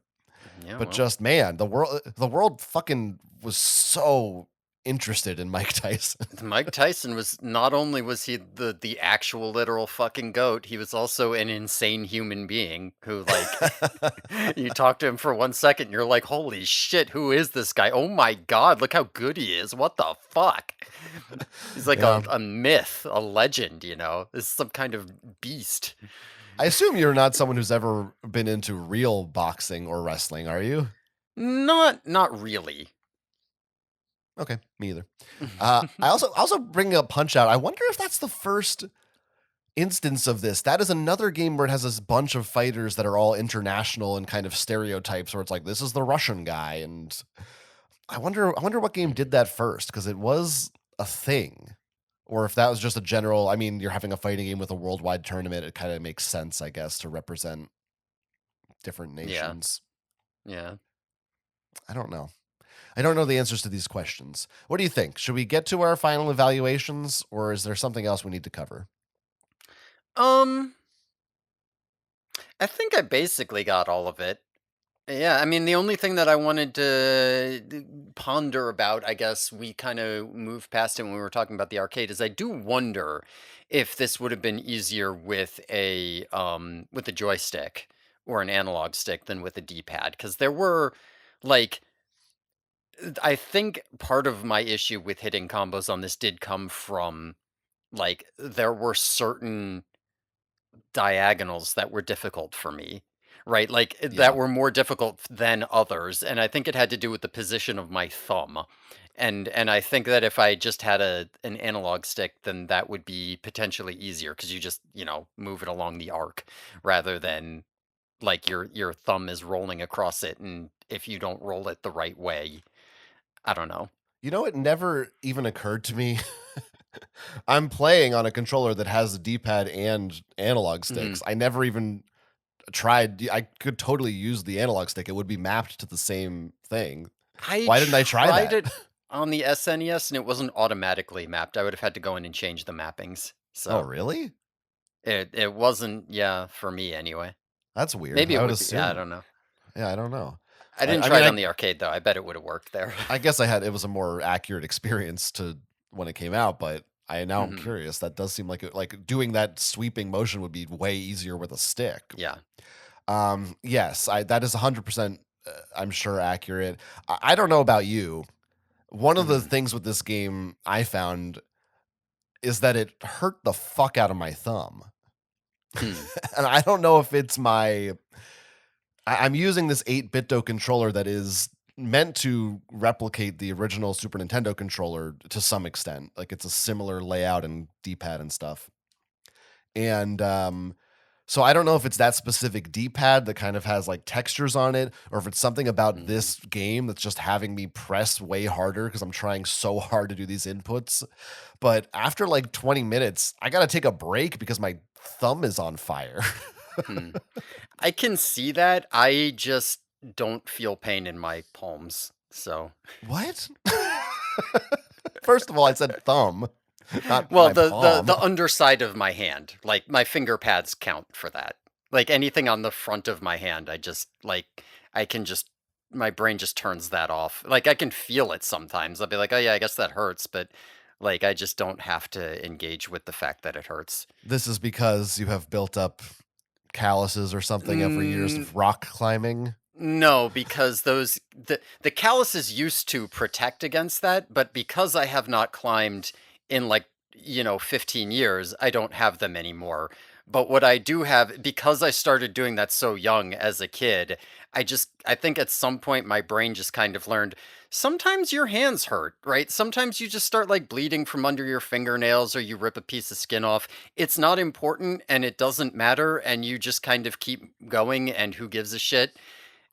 Yeah, But well. just man, the world fucking was so interested in Mike Tyson. Mike Tyson was not only was he the actual literal fucking goat, he was also an insane human being who like you talk to him for 1 second, and you're like, holy shit, who is this guy? Oh my god, look how good he is. What the fuck? He's like Yeah. a myth, a legend, you know. This is some kind of beast. I assume you're not someone who's ever been into real boxing or wrestling, are you? Not really. Okay, me either. I also bring up Punch Out. I wonder if that's the first instance of this. That is another game where it has this bunch of fighters that are all international and kind of stereotypes, where it's like this is the Russian guy, and I wonder what game did that first because it was a thing, or if that was just a general. I mean, you're having a fighting game with a worldwide tournament. It kind of makes sense, I guess, to represent different Yeah. nations. Yeah. I don't know. I don't know the answers to these questions. What do you think? Should we get to our final evaluations, or is there something else we need to cover? Um I think I basically got all of it. Yeah, I mean, the only thing that I wanted to ponder about, I guess we kind of moved past it when we were talking about the arcade, is I do wonder if this would have been easier with a joystick or an analog stick than with a D-pad, because there were like I think part of my issue with hitting combos on this did come from like there were certain diagonals that were difficult for me, right? Like that Yeah. were more difficult than others, and I think it had to do with the position of my thumb. And I think that if I just had an analog stick, then that would be potentially easier because you just, move it along the arc rather than like your thumb is rolling across it, and if you don't roll it the right way, I don't know. You know, it never even occurred to me. I'm playing on a controller that has a D-pad and analog Mhm. sticks. I never even tried. I could totally use the analog stick. It would be mapped to the same thing. I Why didn't I try tried that? it on the SNES and it wasn't automatically mapped. I would have had to go in and change the mappings. Oh, So really? it wasn't, yeah, for me anyway. That's weird. Maybe I it would would be. Yeah, I assume. don't know. Yeah, I don't know. I I, didn't I try mean, it I on the arcade though. I bet it would have worked there. I guess it was a more accurate experience to when it came out, but I now am Hmm. curious. That does seem like like doing that sweeping motion would be way easier with a stick. Yeah. Yes, that is 100%. I'm sure accurate. I don't know about you. One of the Hmm. things with this game I found is that it hurt the fuck out of my thumb, Hmm. and I don't know if it's my. I'm using this 8-bit controller that is meant to replicate the original Super Nintendo controller to some extent. Like it's a similar layout and D-pad and stuff. And so I don't know if it's that specific D-pad that kind of has like textures on it, or if it's something about Hmm. this game that's just having me press way harder because I'm trying so hard to do these inputs. But after like 20 minutes, I gotta take a break because my thumb is on fire. Hmm. I can see that. I just don't feel pain in my palms. So, What? First of all, I said thumb, not well, my the palm. underside of my hand, like my finger pads count for that. Like anything on the front of my hand, I just like I can just my brain just turns that off. Like I can feel it sometimes. I'll be like, "Oh yeah, I guess that hurts," but like I just don't have to engage with the fact that it hurts. This is because you have built up calluses or something over years of rock climbing. No, because the calluses used to protect against that, but because I have not climbed in like, 15 years, I don't have them anymore. But what I do have, because I started doing that so young as a kid, I think at some point my brain just kind of learned sometimes your hands hurt, right? Sometimes you just start like bleeding from under your fingernails or you rip a piece of skin off. It's not important and it doesn't matter, and you just kind of keep going, and who gives a shit?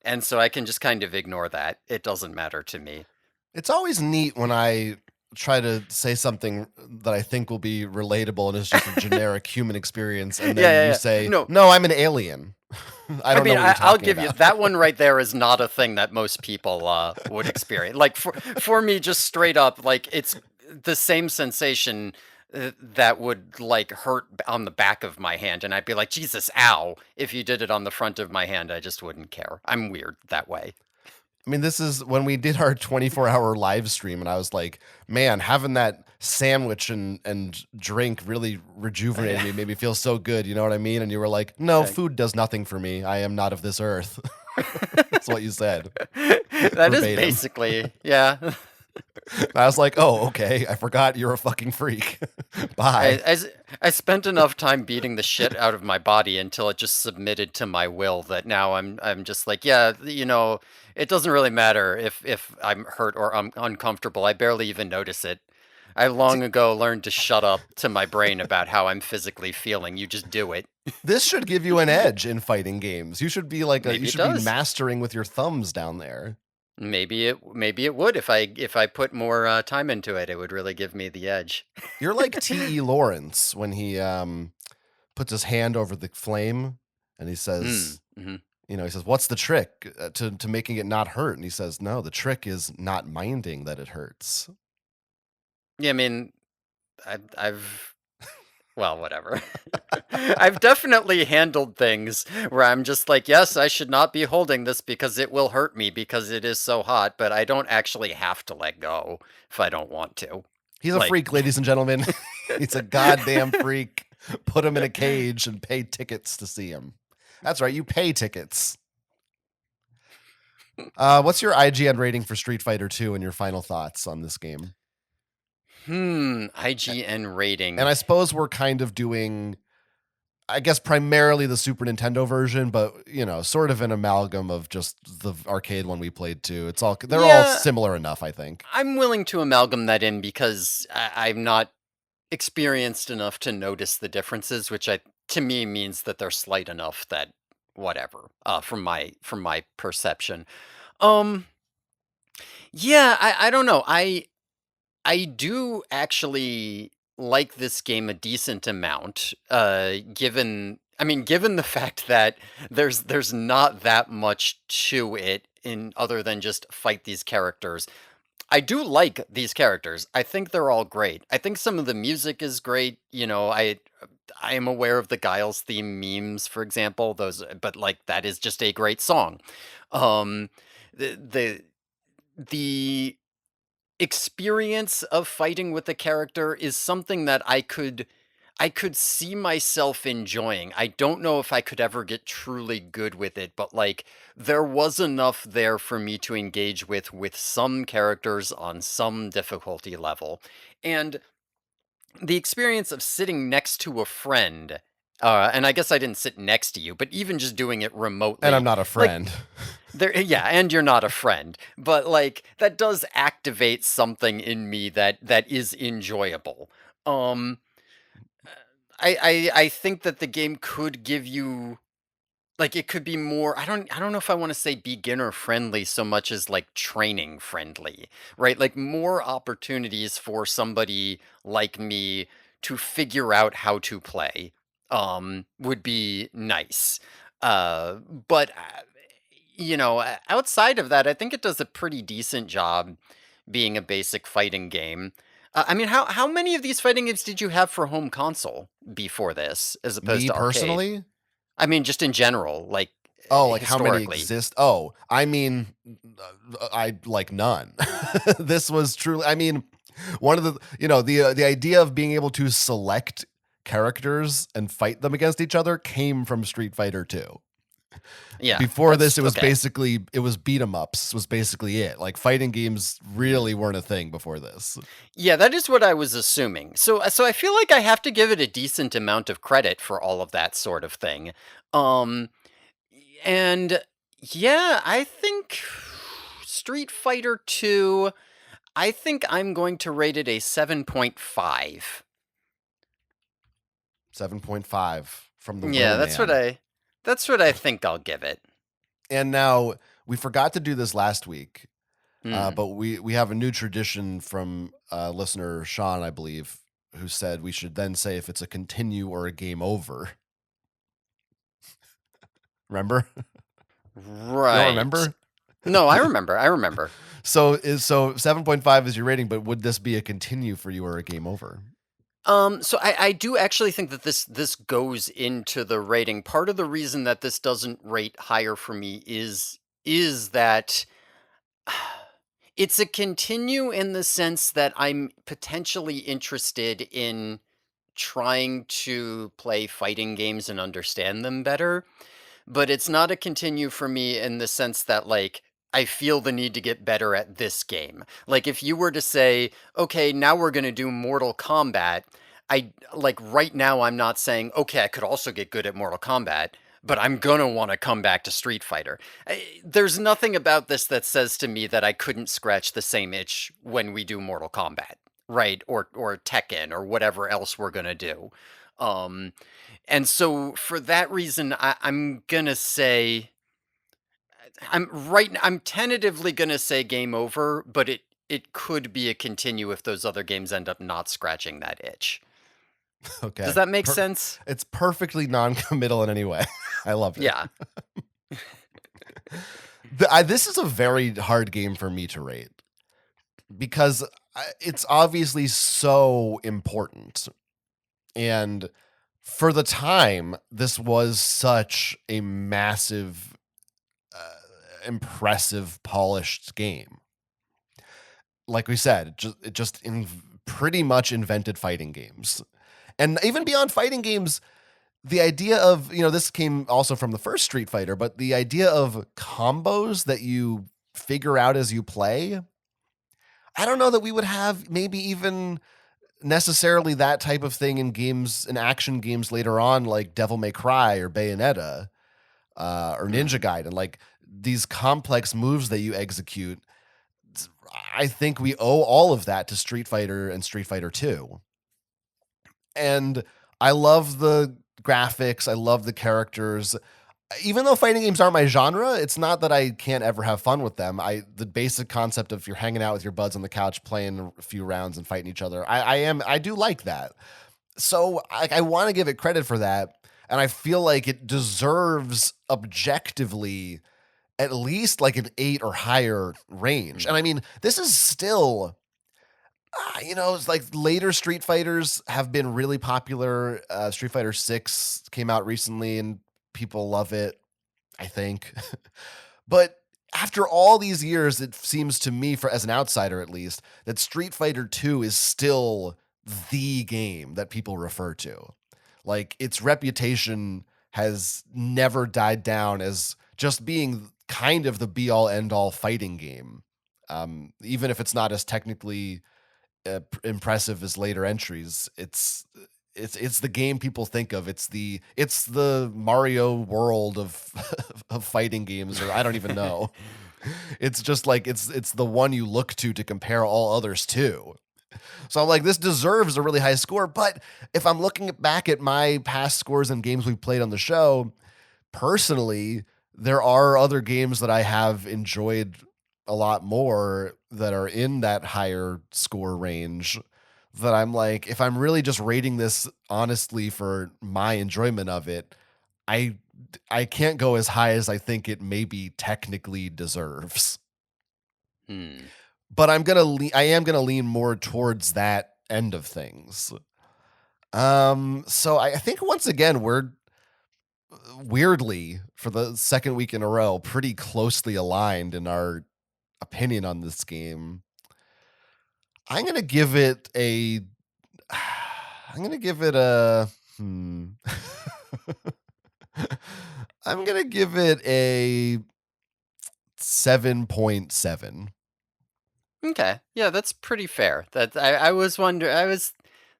And so I can just kind of ignore that. It doesn't matter to me. It's always neat when I try to say something that I think will be relatable and is just a generic human experience, and Yeah, then yeah, you yeah. say, No, "No, I'm an alien." I I don't know mean, what you're I'll talking give you about. that one right there is not a thing that most people would experience. Like for me, just straight up, like it's the same sensation that would like hurt on the back of my hand, and I'd be like, Jesus, ow! If you did it on the front of my hand, I just wouldn't care. I'm weird that way. I mean, this is when we did our 24-hour live stream, and I was like, man, having that sandwich and drink really rejuvenated me, made me feel so good. You know what I mean? And you were like, no, Like, food does nothing for me. I am not of this earth. That's what you said, that is verbatim. basically, yeah. And I was like, oh, okay. I forgot you're a fucking freak. Bye. I spent enough time beating the shit out of my body until it just submitted to my will that now I'm just like, yeah, it doesn't really matter if I'm hurt or I'm uncomfortable. I barely even notice it. I See, long ago learned to shut up to my brain about how I'm physically feeling. You just do it. this should give you an edge in fighting games. You should be you Maybe it should be does. mastering with your thumbs down there. Maybe it would if I put more time into it. It would really give me the edge. You're like T.E. Lawrence when he puts his hand over the flame and he says, Mm-hmm. he says, "What's the trick to making it not hurt?" And he says, "No, the trick is not minding that it hurts." Yeah, I mean, I've well, whatever. I've definitely handled things where I'm just like, yes, I should not be holding this because it will hurt me because it is so hot, but I don't actually have to let go if I don't want to. He's a Like, freak, ladies and gentlemen. He's a goddamn freak. Put him in a cage and pay tickets to see him. That's right, you pay tickets. What's your IGN rating for Street Fighter 2 and your final thoughts on this game? IGN And rating. I suppose we're kind of doing, I guess, primarily the Super Nintendo version, but sort of an amalgam of just the arcade one we played too. They're all Yeah, similar enough, I think. I'm willing to amalgam that in because I'm not experienced enough to notice the differences, which to me means that they're slight enough that whatever, from my perception. Um, yeah, I don't know. I do actually like this game a decent amount, given the fact that there's not that much to it in other than just fight these characters. I do like these characters. I think they're all great. I think some of the music is great. I am aware of the Giles theme memes, for example. But like that is just a great song. Um, the experience of fighting with a character is something that I could see myself enjoying. I don't know if I could ever get truly good with it, but like there was enough there for me to engage with some characters on some difficulty level. And the experience of sitting next to a friend, and I guess I didn't sit next to you, but even just doing it And I'm remotely, not a like friend. yeah, and you're not a friend, but like that does activate something in me that is enjoyable. Um, I think that the game could give you like it could be more. I don't know if I want to say beginner friendly so much as like training friendly, right? Like more opportunities for somebody like me to figure out how to play would be nice. Uh but outside of that, I think it does a pretty decent job being a basic fighting game. I mean, how many of these fighting games did you have for home console before this, as opposed Me to arcade? personally? I mean, just in general, like Oh, like how many historically. exist? Oh, I mean, I like none. This was truly, I mean, one of the idea of being able to select characters and fight them against each other came from Street Fighter 2. Yeah, Before this, that's it was okay. basically beat 'em ups was basically it. Like fighting games really weren't a thing before this. Yeah, that is what I was assuming. So I feel like I have to give it a decent amount of credit for all of that sort of thing. Um, and yeah, I think Street Fighter 2, I think I'm going to rate it a 7.5. 7.5 from the Yeah, Will that's what Man. I think I'll give it. And now we forgot to do this last week, Hmm. but we have a new tradition from listener Sean, I believe, who said we should then say if it's a continue or a game over. Remember? You don't Right. remember? No, I remember. I remember. So 7.5 is your rating, but would this be a continue for you or a game over? So I do actually think that this goes into the rating. Part of the reason that this doesn't rate higher for me is that It's a continue in the sense that I'm potentially interested in trying to play fighting games and understand them better, but it's not a continue for me in the sense that, like, I feel the need to get better at this game. Like, if you were to say, "Okay, now we're gonna do Mortal Kombat," like, right now, I'm not saying, "Okay, I could also get good at Mortal Kombat," but I'm gonna wanna come back to Street Fighter. There's nothing about this that says to me that I couldn't scratch the same itch when we do Mortal Kombat, right? Or Tekken or whatever else we're gonna do. Um, and so for that reason, I'm gonna say I'm tentatively gonna say game over, but it could be a continue if those other games end up not scratching that itch. Does Okay. that make sense? It's perfectly non-committal in any way. I love it. Yeah. This is a very hard game for me to rate because it's obviously so important. And for the time, this was such a massive, impressive, polished game. Like we said, it just pretty much invented fighting games. And even beyond fighting games, the idea of, this came also from the first Street Fighter, but the idea of combos that you figure out as you play, I don't know that we would have maybe even necessarily that type of thing in games, in action games later on, like Devil May Cry or Bayonetta, or Ninja Hmm. Gaiden, like these complex moves that you execute. I think we owe all of that to Street Fighter and Street Fighter 2. And I love the graphics, I love the characters. Even though fighting games aren't my genre, it's not that I can't ever have fun with them. The basic concept of you're hanging out with your buds on the couch playing a few rounds and fighting each other. I do like that. So I want to give it credit for that, and I feel like it deserves objectively at least like an 8 or higher range. And I mean, this is still it's like later Street Fighters have been really popular. Street Fighter 6 came out recently and people love it, I think. But after all these years, it seems to me, for as an outsider at least, that Street Fighter 2 is still the game that people refer to. Like its reputation has never died down as just being kind of the be all end all fighting game. Even if it's not as technically impressive as later entries. It's the game people think of. It's the Mario world of of fighting games, or I don't even know. It's just like it's the one you look to compare all others to. So I'm like, this deserves a really high score. But if I'm looking back at my past scores and games we've played on the show, personally, there are other games that I have enjoyed a lot more that are in that higher score range that I'm like, if I'm really just rating this honestly for my enjoyment of it, I I can't go as high as I think it maybe technically deserves. Hmm. But I am gonna lean more towards that end of things. So I think once again we're weirdly, for the second week in a row, pretty closely aligned in our opinion on this game. I'm gonna give it a. I'm gonna give it a. I'm gonna give it a 7.7. Okay. Yeah, that's pretty fair. I was wonder I was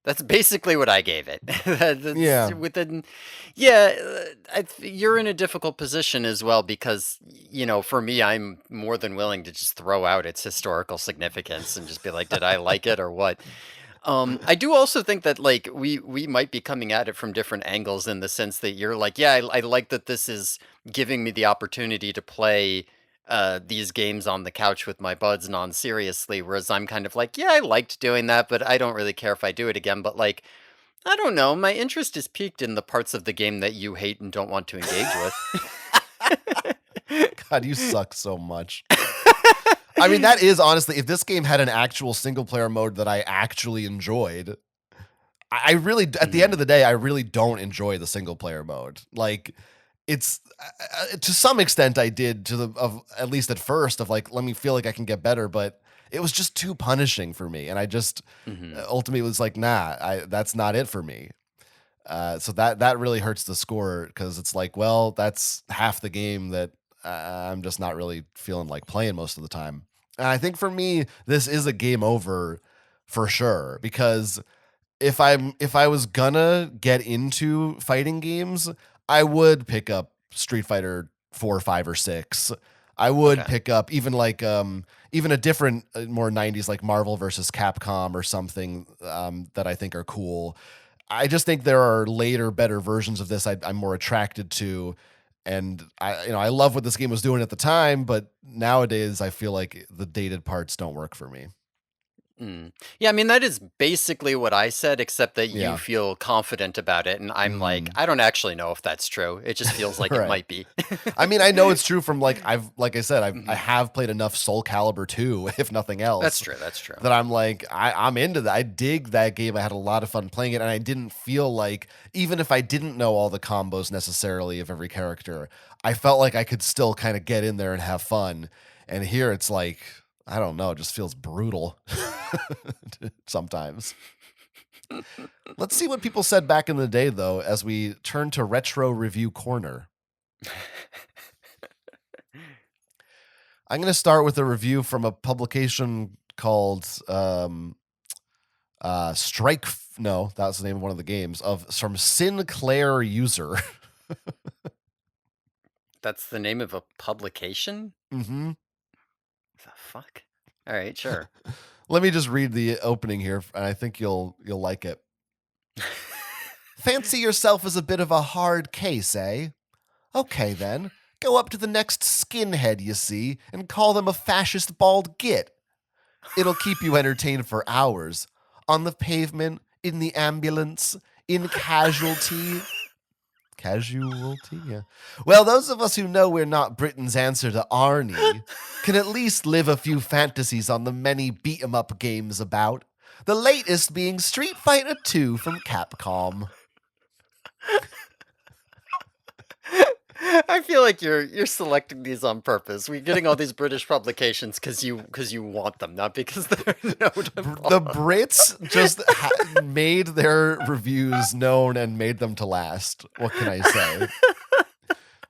that's basically what I gave it. That's Yeah. within yeah, you're in a difficult position as well because for me I'm more than willing to just throw out its historical significance and just be like, did I like it or what? I do also think that like we might be coming at it from different angles in the sense that you're like, yeah, I like that this is giving me the opportunity to play these games on the couch with my buds non-seriously, whereas I'm kind of like, yeah, I liked doing that, but I don't really care if I do it again. But like, I don't know, my interest is piqued in the parts of the game that you hate and don't want to engage with. God, you suck so much. I mean, that is honestly, if this game had an actual single player mode that I actually enjoyed, I really, at the end Mhm. of the day, I really don't enjoy the single player mode. Like, it's to some extent I did at least at first of like, let me feel like I can get better, but it was just too punishing for me. And I just Hmm. ultimately was like, nah, that's not it for me. So that really hurts the score because it's like, well, that's half the game that I'm just not really feeling like playing most of the time. And I think for me, this is a game over for sure because if I was gonna get into fighting games, I would pick up Street Fighter 4, 5, or 6. I would Okay. pick up even a different more 90s like Marvel versus Capcom or something that I think are cool. I just think there are later better versions of this I'm more attracted to. And I love what this game was doing at the time, but nowadays I feel like the dated parts don't work for me. Mm. Yeah, I mean, that is basically what I said, except that you Yeah. feel confident about it. And I'm like, Mm. I don't actually know if that's true. It just feels like it Right. might be. I mean, I know it's true from like I said, I Mhm. have played enough Soul Calibur 2, if nothing That's else, true. That's true. that I'm like, I'm into that. I dig that game. I had a lot of fun playing it, and I didn't feel like, even if I didn't know all the combos necessarily of every character, I felt like I could still kind of get in there and have fun. And here it's like, I don't know, it just feels brutal sometimes. Let's see what people said back in the day, though, as we turn to Retro Review Corner. I'm going to start with a review from a publication called Strike. No, that was the name of one of the games from Sinclair User. That's the name of a publication? hmm The fuck? All right, sure. Let me just read the opening here, and I think you'll like it. Fancy yourself as a bit of a hard case, eh? Okay then, go up to the next skinhead you see and call them a fascist bald git. It'll keep you entertained for hours. On the pavement, in the ambulance, in casualty. Casualty, yeah. Well, those of us who know we're not Britain's answer to Arnie can at least live a few fantasies on the many beat 'em up games about. The latest being Street Fighter 2 from Capcom. I feel like you're selecting these on purpose. We're getting all these British publications because you want them, not because they're The notable. Brits just made their reviews known and made them to last. What can I say?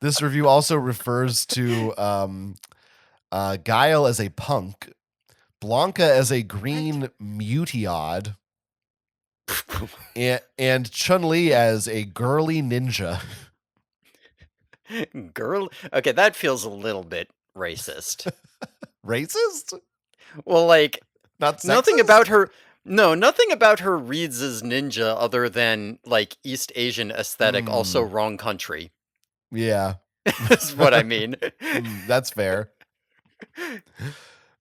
This review also refers to Guile as a punk, Blanka as a What? green mutiod, and Chun-Li as a girly ninja. Girl, okay, that feels a little bit racist. Racist? Well, like Not nothing sexist? about her. No, nothing about her reads as ninja other than like East Asian aesthetic. Also, Mm, wrong country yeah. is what I mean. That's fair.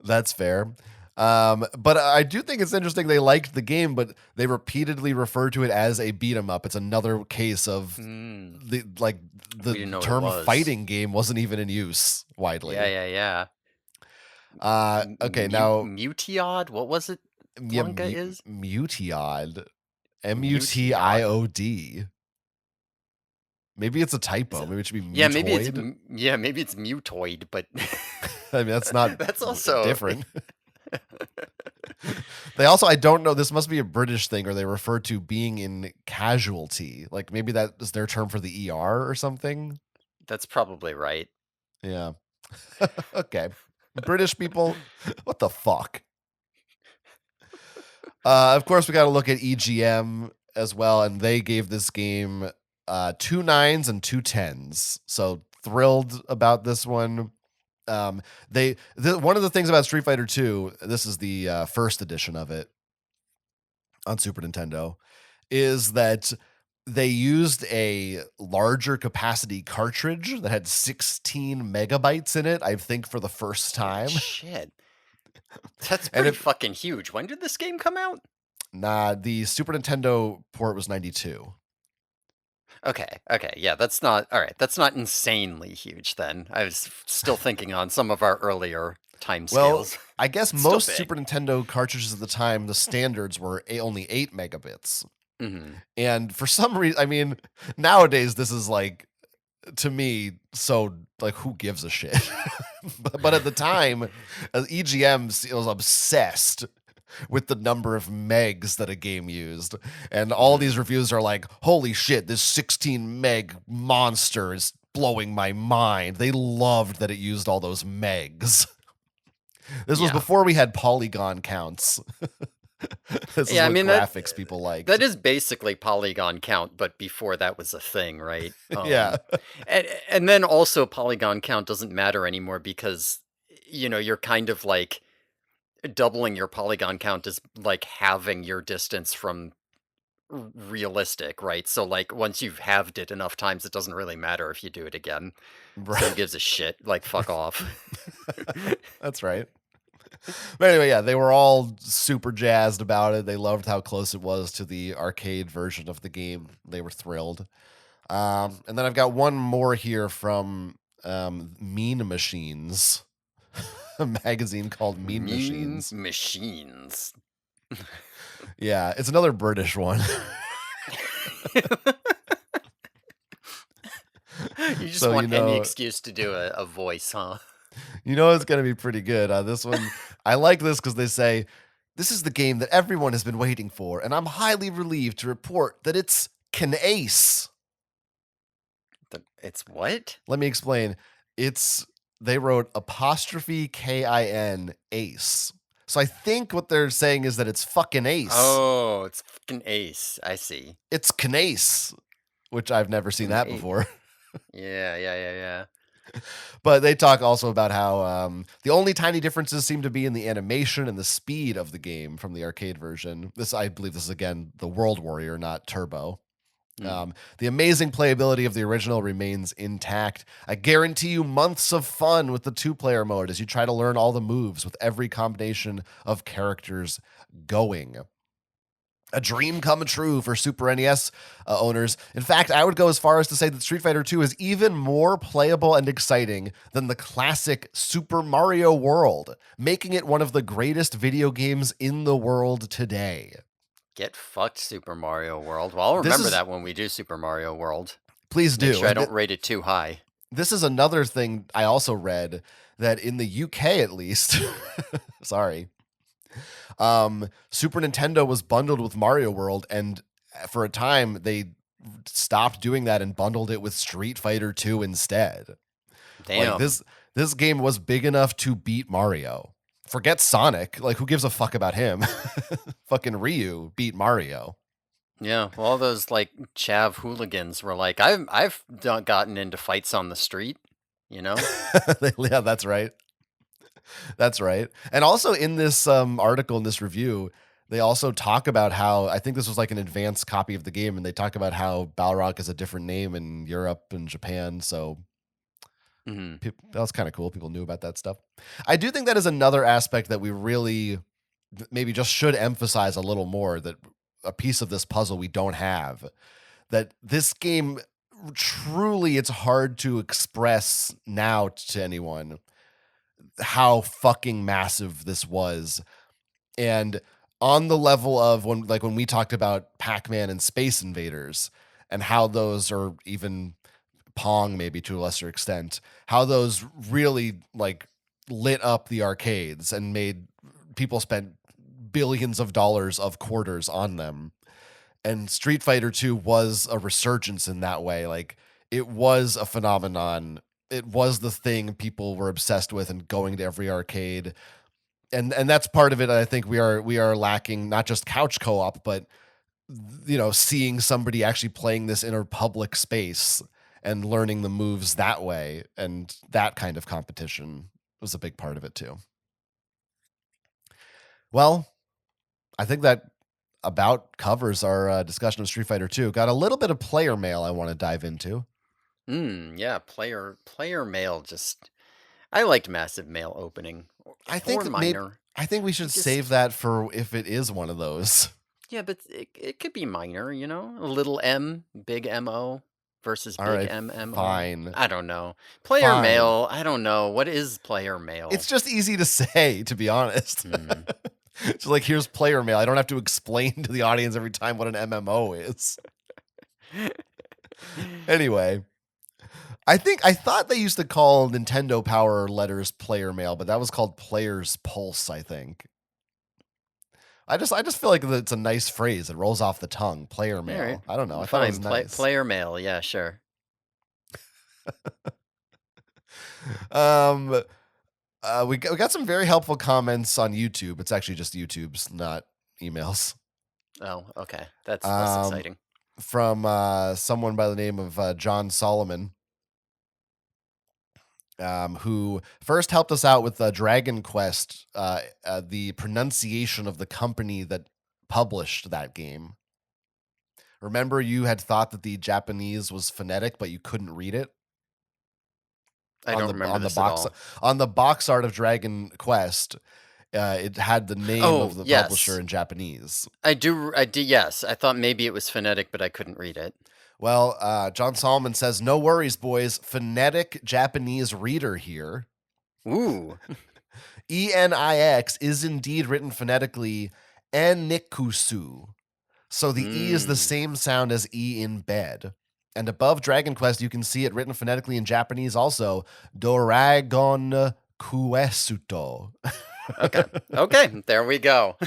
That's fair. But I do think it's interesting they liked the game, but they repeatedly refer to it as a beat 'em up. It's another case of Hmm, the we didn't know what it term was. fighting game wasn't even in use Yeah, widely. yeah, yeah. Okay, now Mutiod? What was it? yeah, Blanca is Mutiod, Mutiod. Mutiod. Maybe it's a Is typo. it? Maybe it should be Yeah, maybe it's mutoid. yeah, maybe it's mutoid, but I mean, that's not that's also different. They also, I don't know, this must be a British thing, or they refer to being in casualty. Like maybe that is their term for the ER or something. that's probably right. Yeah. Okay. British people, what the fuck? Of course, we got to look at EGM as well, and they gave this game 2 9s and 2 10s. So thrilled about this one. One of the things about Street Fighter 2, this is the first edition of it on Super Nintendo, is that they used a larger capacity cartridge that had 16 megabytes in it, I think for the first Holy time. shit. That's And pretty if fucking huge. When did this game come out? nah, the Super Nintendo port was 92. Okay, okay, yeah, that's not all right. That's not insanely huge then. I was still thinking on some of our earlier time Well, scales. I guess It's still most big. Super Nintendo cartridges at the time, the standards were only 8 megabits. Hmm. And for some reason, I mean, nowadays this is like to me, so like, who gives a shit? But at the time, EGM was obsessed with the number of megs that a game used. And all these reviews are like, holy shit, this 16 meg monster is blowing my mind. They loved that it used all those megs. This was Yeah. before we had polygon counts. This is Yeah, I what mean graphics people liked. that is basically polygon count, but before that was a thing, right? Yeah. And then also polygon count doesn't matter anymore because you're kind of like doubling your polygon count is like halving your distance from realistic, right? So like once you've halved it enough times, it doesn't really matter if you do it again. So who gives a shit? Like fuck off. That's right. But anyway, yeah, they were all super jazzed about it. They loved how close it was to the arcade version of the game. They were thrilled. And then I've got one more here from Mean Machines, a magazine called Mean Machines. Machines. Yeah, it's another British one. You just want any excuse to do a voice, huh? You know it's going to be pretty good. This one, I like this because they say, this is the game that everyone has been waiting for, and I'm highly relieved to report that it's Kinace. It's what? Let me explain. They wrote apostrophe KIN ace. So I think what they're saying is that it's fucking ace. Oh, it's fucking ace. I see. It's Kinace, which I've never seen that before. Yeah. But they talk also about how the only tiny differences seem to be in the animation and the speed of the game from the arcade version. I believe this is, again, the World Warrior, not Turbo. The amazing playability of the original remains intact. I guarantee you months of fun with the 2-player mode as you try to learn all the moves with every combination of characters going. A dream come true for Super NES owners. In fact, I would go as far as to say that Street Fighter II is even more playable and exciting than the classic Super Mario World, making it one of the greatest video games in the world today. Get fucked, Super Mario World. Well, I'll remember that when we do Super Mario World. Please do. Make sure I don't rate it too high. This is another thing I also read, that in the UK at least, sorry, Super Nintendo was bundled with Mario World, and for a time they stopped doing that and bundled it with Street Fighter 2 instead. Damn. Like this game was big enough to beat Mario. Forget Sonic. Like, who gives a fuck about him? Fucking Ryu beat Mario. Yeah, well, all those like chav hooligans were like, I've gotten into fights on the street, Yeah, that's right. That's right. And also in this article, in this review, they also talk about how, I think this was like an advanced copy of the game, and they talk about how Balrog is a different name in Europe and Japan. So that was kind of cool. People knew about that stuff. I do think that is another aspect that we really maybe just should emphasize a little more, that a piece of this puzzle we don't have. That this game, truly, it's hard to express now to anyone how fucking massive this was. And on the level of when we talked about Pac-Man and Space Invaders, and how those, or even Pong maybe to a lesser extent, how those really like lit up the arcades and made people spend billions of dollars of quarters on them. And Street Fighter 2 was a resurgence in that way. Like, it was a phenomenon. It was the thing people were obsessed with and going to every arcade. And that's part of it. I think we are lacking not just couch co-op, but seeing somebody actually playing this in a public space and learning the moves that way, and that kind of competition was a big part of it too. Well, I think that about covers our discussion of Street Fighter 2. Got a little bit of player mail I want to dive into. Yeah, player mail. Just, I liked massive mail opening. I think minor. I think we should save that for if it is one of those. Yeah, but it could be minor, a little M, big MO versus big MMO. Fine. I don't know. Player mail, I don't know. What is player mail? It's just easy to say, to be honest. So like, here's player mail. I don't have to explain to the audience every time what an MMO is. Anyway, I thought they used to call Nintendo Power letters player mail, but that was called Player's Pulse, I think. I just feel like it's a nice phrase. It rolls off the tongue. Player All right, mail. I don't know. I thought it was fine. nice. Player mail. Yeah, sure. Um, we got some very helpful comments on YouTube. It's actually just YouTube's, not emails. Oh, okay. That's less Um, exciting. from someone by the name of John Solomon, who first helped us out with Dragon Quest, the pronunciation of the company that published that game. Remember, you had thought that the Japanese was phonetic, but you couldn't read it I don't remember this at all. on the box art of Dragon Quest. It had the name Oh, of the publisher yes. in Japanese. I do. Yes. I thought maybe it was phonetic, but I couldn't read it. Well, John Solomon says, "No worries, boys. Phonetic Japanese reader here. Ooh. ENIX is indeed written phonetically enikusu. So the E is the Mm. same sound as E in bed. And above Dragon Quest, you can see it written phonetically in Japanese also, Doragon Kuesuto." Okay. Okay. There we go.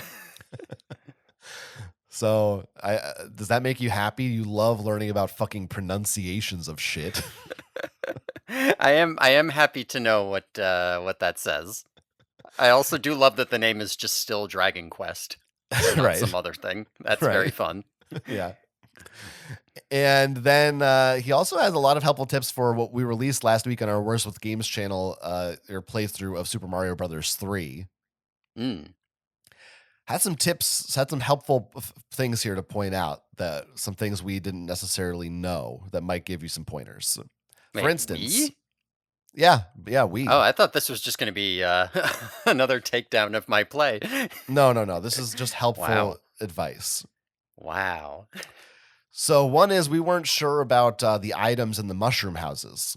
So, does that make you happy? You love learning about fucking pronunciations of shit. I am happy to know what that says. I also do love that the name is just still Dragon Quest and not Right. some other thing. That's very Right. fun. Yeah. And then he also has a lot of helpful tips for what we released last week on our Worst with Games channel, your playthrough of Super Mario Brothers 3. Mm. Had some tips, had some helpful things here to point out, that some things we didn't necessarily know that might give you some pointers. For Wait, instance, we? yeah, Oh, we. I thought this was just going to be another takedown of my play. No. This is just helpful Wow. advice. Wow. So one is, we weren't sure about the items in the mushroom houses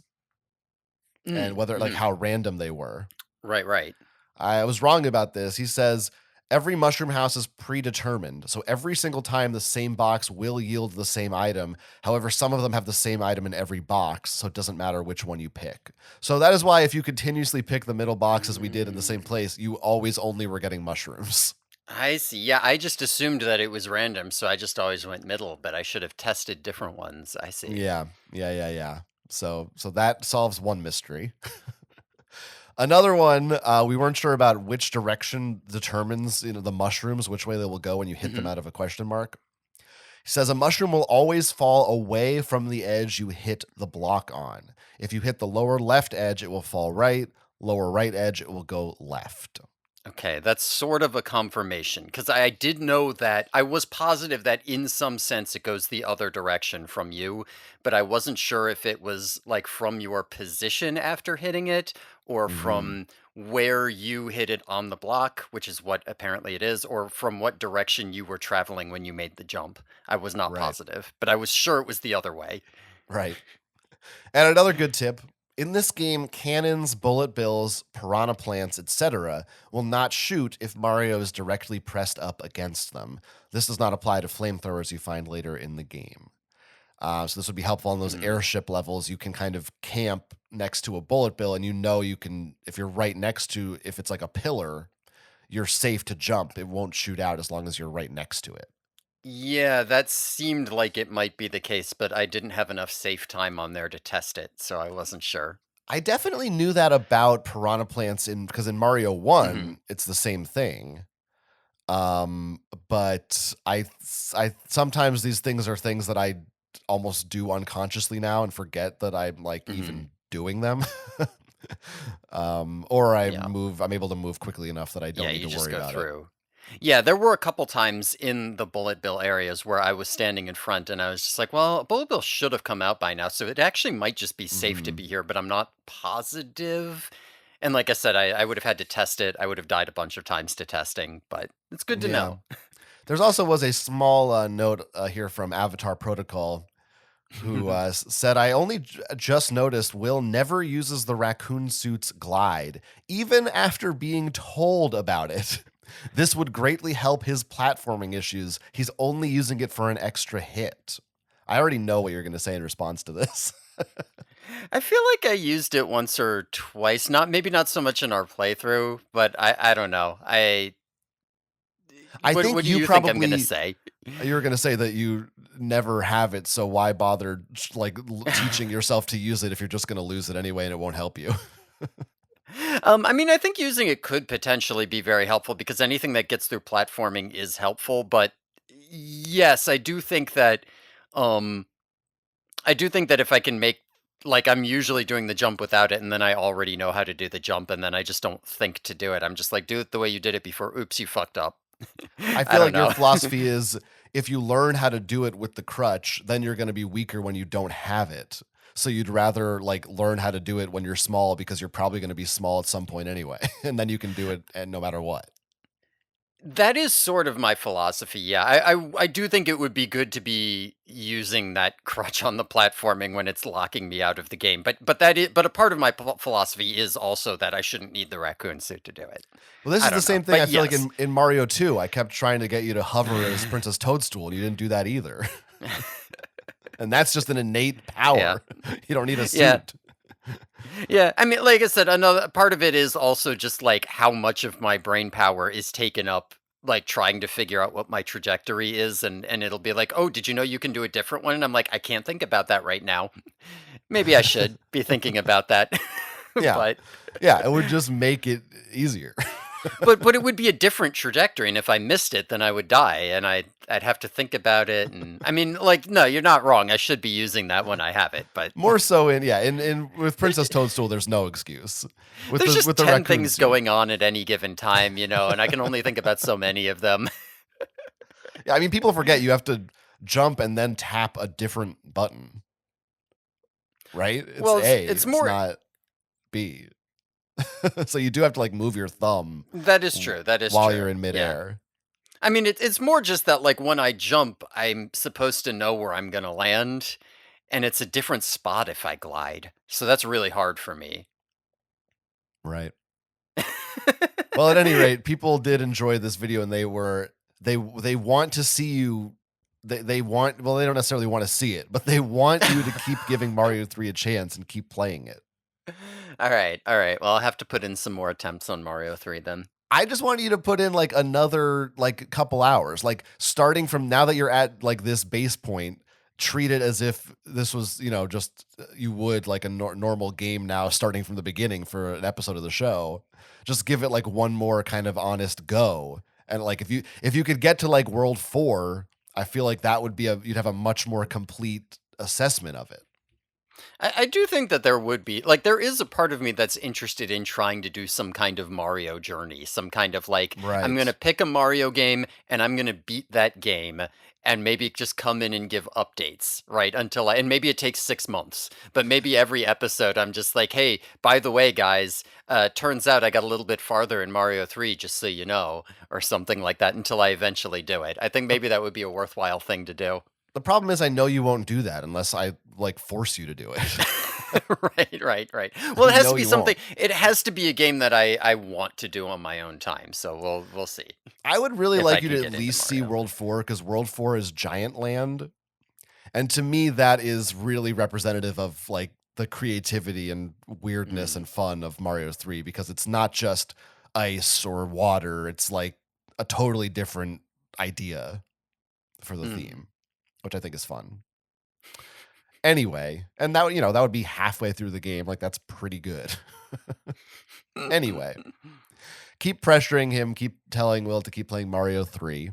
and Mm. whether, like, Mhm. how random they were. Right. I was wrong about this. He says every mushroom house is predetermined. So every single time the same box will yield the same item. However, some of them have the same item in every box, so it doesn't matter which one you pick. So that is why if you continuously pick the middle box as we did in the same Mm. place, you always only were getting mushrooms. I see. Yeah, I just assumed that it was random, so I just always went middle, but I should have tested different ones. I see. Yeah. So that solves one mystery. Another one, we weren't sure about which direction determines, the mushrooms, which way they will go when you hit them Mhm. out of a question mark. He says a mushroom will always fall away from the edge you hit the block on. If you hit the lower left edge, it will fall right. Lower right edge, it will go left. Okay, that's sort of a confirmation because I did know that I was positive that in some sense it goes the other direction from you, but I wasn't sure if it was like from your position after hitting it or Hmm. from where you hit it on the block, which is what apparently it is, or from what direction you were traveling when you made the jump. I was not Right, positive, but I was sure it was the other way. right. And another good tip, in this game, cannons, bullet bills, piranha plants, etc., will not shoot if Mario is directly pressed up against them. This does not apply to flamethrowers you find later in the game. So this would be helpful on those Mm. airship levels. You can kind of camp next to a bullet bill, and you can, if you're right next to, if it's like a pillar, you're safe to jump. It won't shoot out as long as you're right next to it. Yeah, that seemed like it might be the case, but I didn't have enough safe time on there to test it, so I wasn't sure. I definitely knew that about piranha plants because in Mario Mhm. 1, it's the same thing. But I sometimes these things are things that I almost do unconsciously now and forget that I'm like Mhm. even doing them. Or Yeah. I'm able to move quickly enough that I Yeah, don't need you to just worry go about it. through. Yeah, there were a couple times in the bullet bill areas where I was standing in front and I was just like, well, a bullet bill should have come out by now. So it actually might just be safe to Hmm. be here, but I'm not positive. And like I said, I would have had to test it. I would have died a bunch of times to testing, but it's good to Yeah. know. There's also was a small note here from Avatar Protocol, who said, "I only just noticed Will never uses the raccoon suit's glide, even after being told about it. This would greatly help his platforming issues. He's only using it for an extra hit." I already know what you're going to say in response to this. I feel like I used it once or twice, not maybe not so much in our playthrough, but I don't know. I What think do you you think I'm gonna probably say? you were going to say that you never have it, so why bother like teaching yourself to use it if you're just going to lose it anyway and it won't help you? I mean, I think using it could potentially be very helpful because anything that gets through platforming is helpful. But yes, um, I do think that if I can make like I'm usually doing the jump without it, and then I already know how to do the jump, and then I just don't think to do it. I'm just like, do it the way you did it before. Oops, you fucked up. I I feel don't like your know. philosophy is if you learn how to do it with the crutch, then you're going to be weaker when you don't have it. So you'd rather like learn how to do it when you're small because you're probably going to be small at some point anyway, and then you can do it and no matter what. That is sort of my philosophy. Yeah, I do think it would be good to be using that crutch on the platforming when it's locking me out of the game. But a part of my philosophy is also that I shouldn't need the raccoon suit to do it. Well, this I is the don't know, same thing I but feel like yes. in Mario 2. I kept trying to get you to hover as Princess Toadstool, and you didn't do that either. And that's just an innate Yeah, power. You don't need a yeah, suit. yeah. I mean, like I said, another part of it is also just like how much of my brain power is taken up like trying to figure out what my trajectory is and it'll be like, "Oh, did you know you can do a different one?" And I'm like, "I can't think about that right now." Maybe I should be thinking about that. Yeah. but Yeah, it would just make it easier. but it would be a different trajectory, and if I missed it, then I would die, and I'd have to think about it, and I mean, like, no, you're not wrong. I should be using that when I have it, but More so in with Princess Toadstool, there's no excuse. there's just With the 10 raccoon things suit. going on at any given time, and I can only think about so many of them. Yeah, I mean people forget you have to jump and then tap a different button, right? It's Well, A, it's it's more. not B. So you do have to like move your thumb That is true. That is while true. you're in Yeah. midair. I mean, it's more just that, like, when I jump, I'm supposed to know where I'm gonna land, and it's a different spot if I glide. So that's really hard for me. Right. Well, at any rate, people did enjoy this video and they want to see you they want well they don't necessarily want to see it, but they want you to keep giving Mario 3 a chance and keep playing it. All right, all right. Well, I'll have to put in some more attempts on Mario 3 then. I just want you to put in like another like couple hours, like starting from now that you're at like this base point, treat it as if this was, just you would like a normal game now starting from the beginning for an episode of the show. Just give it like one more kind of honest go. And like if you could get to like world 4, I feel like that would be you'd have a much more complete assessment of it. I do think that there would be like there is a part of me that's interested in trying to do some kind of Mario journey, some kind of like I'm Right. gonna pick a Mario game and I'm gonna beat that game and maybe just come in and give updates, right? And maybe it takes 6 months, but maybe every episode I'm just like, hey, by the way, guys, turns out I got a little bit farther in Mario 3, just so you know, or something like that until I eventually do it. I think The maybe that would be a worthwhile thing to do. the problem is I know you won't do that unless I like force you to do it. Right, right, right. I Well, it has to know be you something. won't. It has to be a game that I want to do on my own time. So we'll see I would really if I like you to can at get into least see Mario. World 4 because World 4 is Giant Land. And to me, that is really representative of like the creativity and weirdness Mm, and fun of Mario 3 because it's not just ice or water. It's like a totally different idea for the mm. theme, which I think is fun. Anyway, and that would be halfway through the game. Like that's pretty good. Anyway, keep pressuring him, keep telling Will to keep playing Mario 3.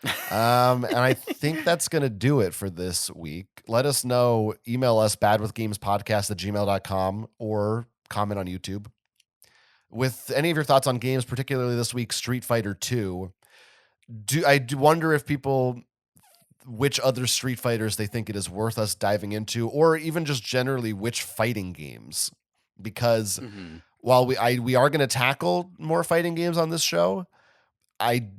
And I think that's going to do it for this week. Let us know. Email us badwithgamespodcast@gmail.com or comment on YouTube with any of your thoughts on games, particularly this week, Street Fighter 2. I do wonder if people, which other Street Fighters they think it is worth us diving into, or even just generally which fighting games. Because Mhm. while we are going to tackle more fighting games on this show, I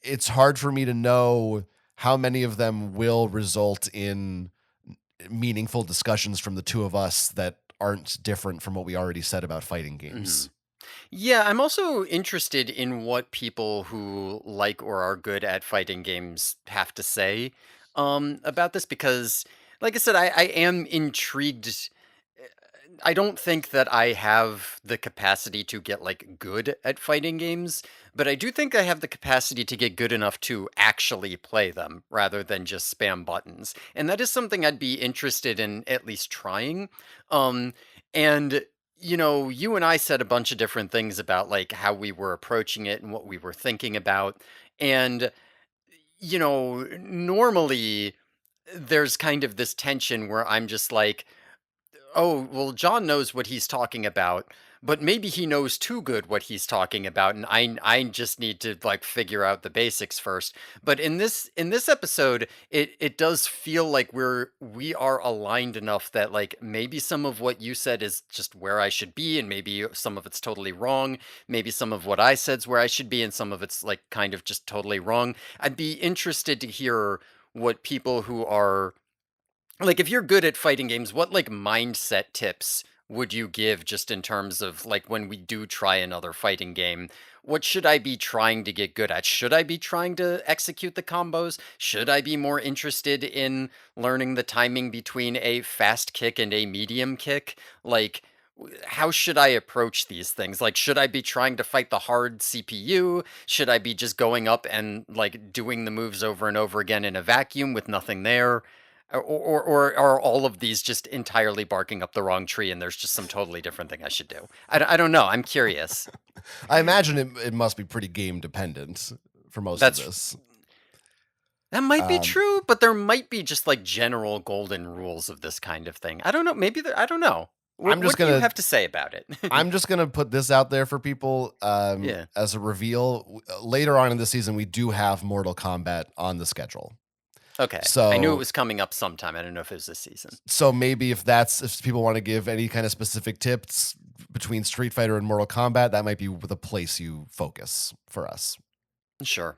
it's hard for me to know how many of them will result in meaningful discussions from the two of us that aren't different from what we already said about fighting games. Mhm. Yeah, I'm also interested in what people who like or are good at fighting games have to say about this because, like I said, I am intrigued. I don't think that I have the capacity to get like good at fighting games, but I do think I have the capacity to get good enough to actually play them rather than just spam buttons. And that is something I'd be interested in at least trying. Um and you and I said a bunch of different things about like how we were approaching it and what we were thinking about. And normally there's kind of this tension where I'm just like, oh, well, John knows what he's talking about, but maybe he knows too good what he's talking about, and I just need to like figure out the basics first. But in this episode, it does feel like we are aligned enough that like maybe some of what you said is just where I should be, and maybe some of it's totally wrong. Maybe some of what I said's where I should be, and some of it's like kind of just totally wrong. I'd be interested to hear what people who are like, if you're good at fighting games, what like mindset tips would you give just in terms of like when we do try another fighting game? What should I be trying to get good at? Should I be trying to execute the combos? Should I be more interested in learning the timing between a fast kick and a medium kick? Like, how should I approach these things? Like, should I be trying to fight the hard CPU? Should I be just going up and like doing the moves over and over again in a vacuum with nothing there? Or are all of these just entirely barking up the wrong tree and there's just some totally different thing I should do? I don't know. I'm curious. I imagine it must be pretty game dependent for most of That's this. That might be true, but there might be just like general golden rules of this kind of thing. I don't know. Maybe I don't know. What do you have to say about it? I'm just gonna put this out there for people Yeah. as a reveal. Later on in the season, we do have Mortal Kombat on the schedule. Okay. So I knew it was coming up sometime. I don't know if it was this season. So maybe if people want to give any kind of specific tips between Street Fighter and Mortal Kombat, that might be the place you focus for us. Sure.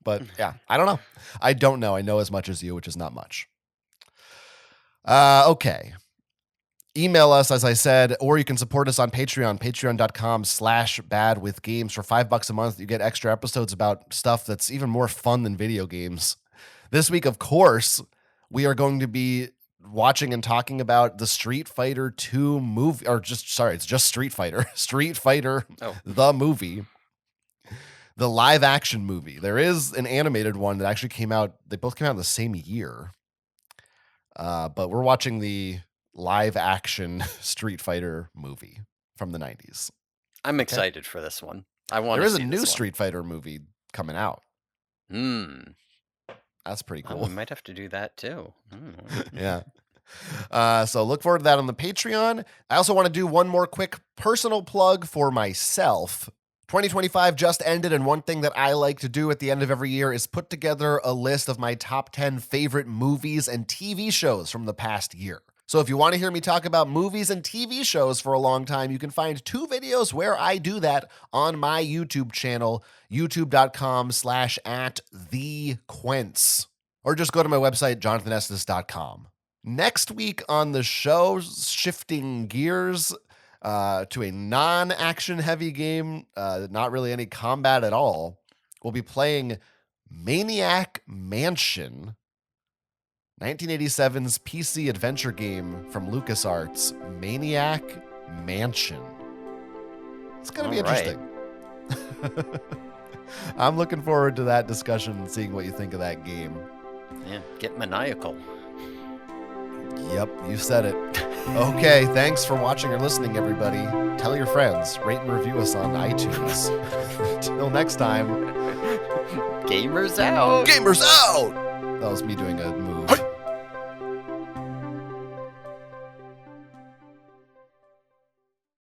But yeah, I don't know. I don't know. I know as much as you, which is not much. Okay. Email us, as I said, or you can support us on Patreon, patreon.com/badwithgames. For $5 a month, you get extra episodes about stuff that's even more fun than video games. This week, of course, we are going to be watching and talking about the Street Fighter 2 movie, it's just Street Fighter. Street Fighter, the movie. The live action movie. There is an animated one that actually came out. They both came out in the same year. But we're watching the live action Street Fighter movie from the 90s. I'm excited for this one. I want There to is see a new this one. Street Fighter movie coming out. That's pretty cool. We might have to do that too. Yeah. So look forward to that on the Patreon. I also want to do one more quick personal plug for myself. 2025 just ended, and one thing that I like to do at the end of every year is put together a list of my top 10 favorite movies and TV shows from the past year. So if you want to hear me talk about movies and TV shows for a long time, you can find 2 videos where I do that on my YouTube channel, youtube.com/@thequents. Or just go to my website, jonathanestis.com. Next week on the show, shifting gears to a non-action heavy game, not really any combat at all, we'll be playing Maniac Mansion, 1987's PC adventure game from LucasArts, Maniac Mansion. It's going to be interesting. I'm looking forward to that discussion and seeing what you think of that game. Yeah, get maniacal. Yep, you said it. Okay, thanks for watching or listening, everybody. Tell your friends, rate and review us on iTunes. Till next time. Gamers out. Gamers out! That was me doing a move.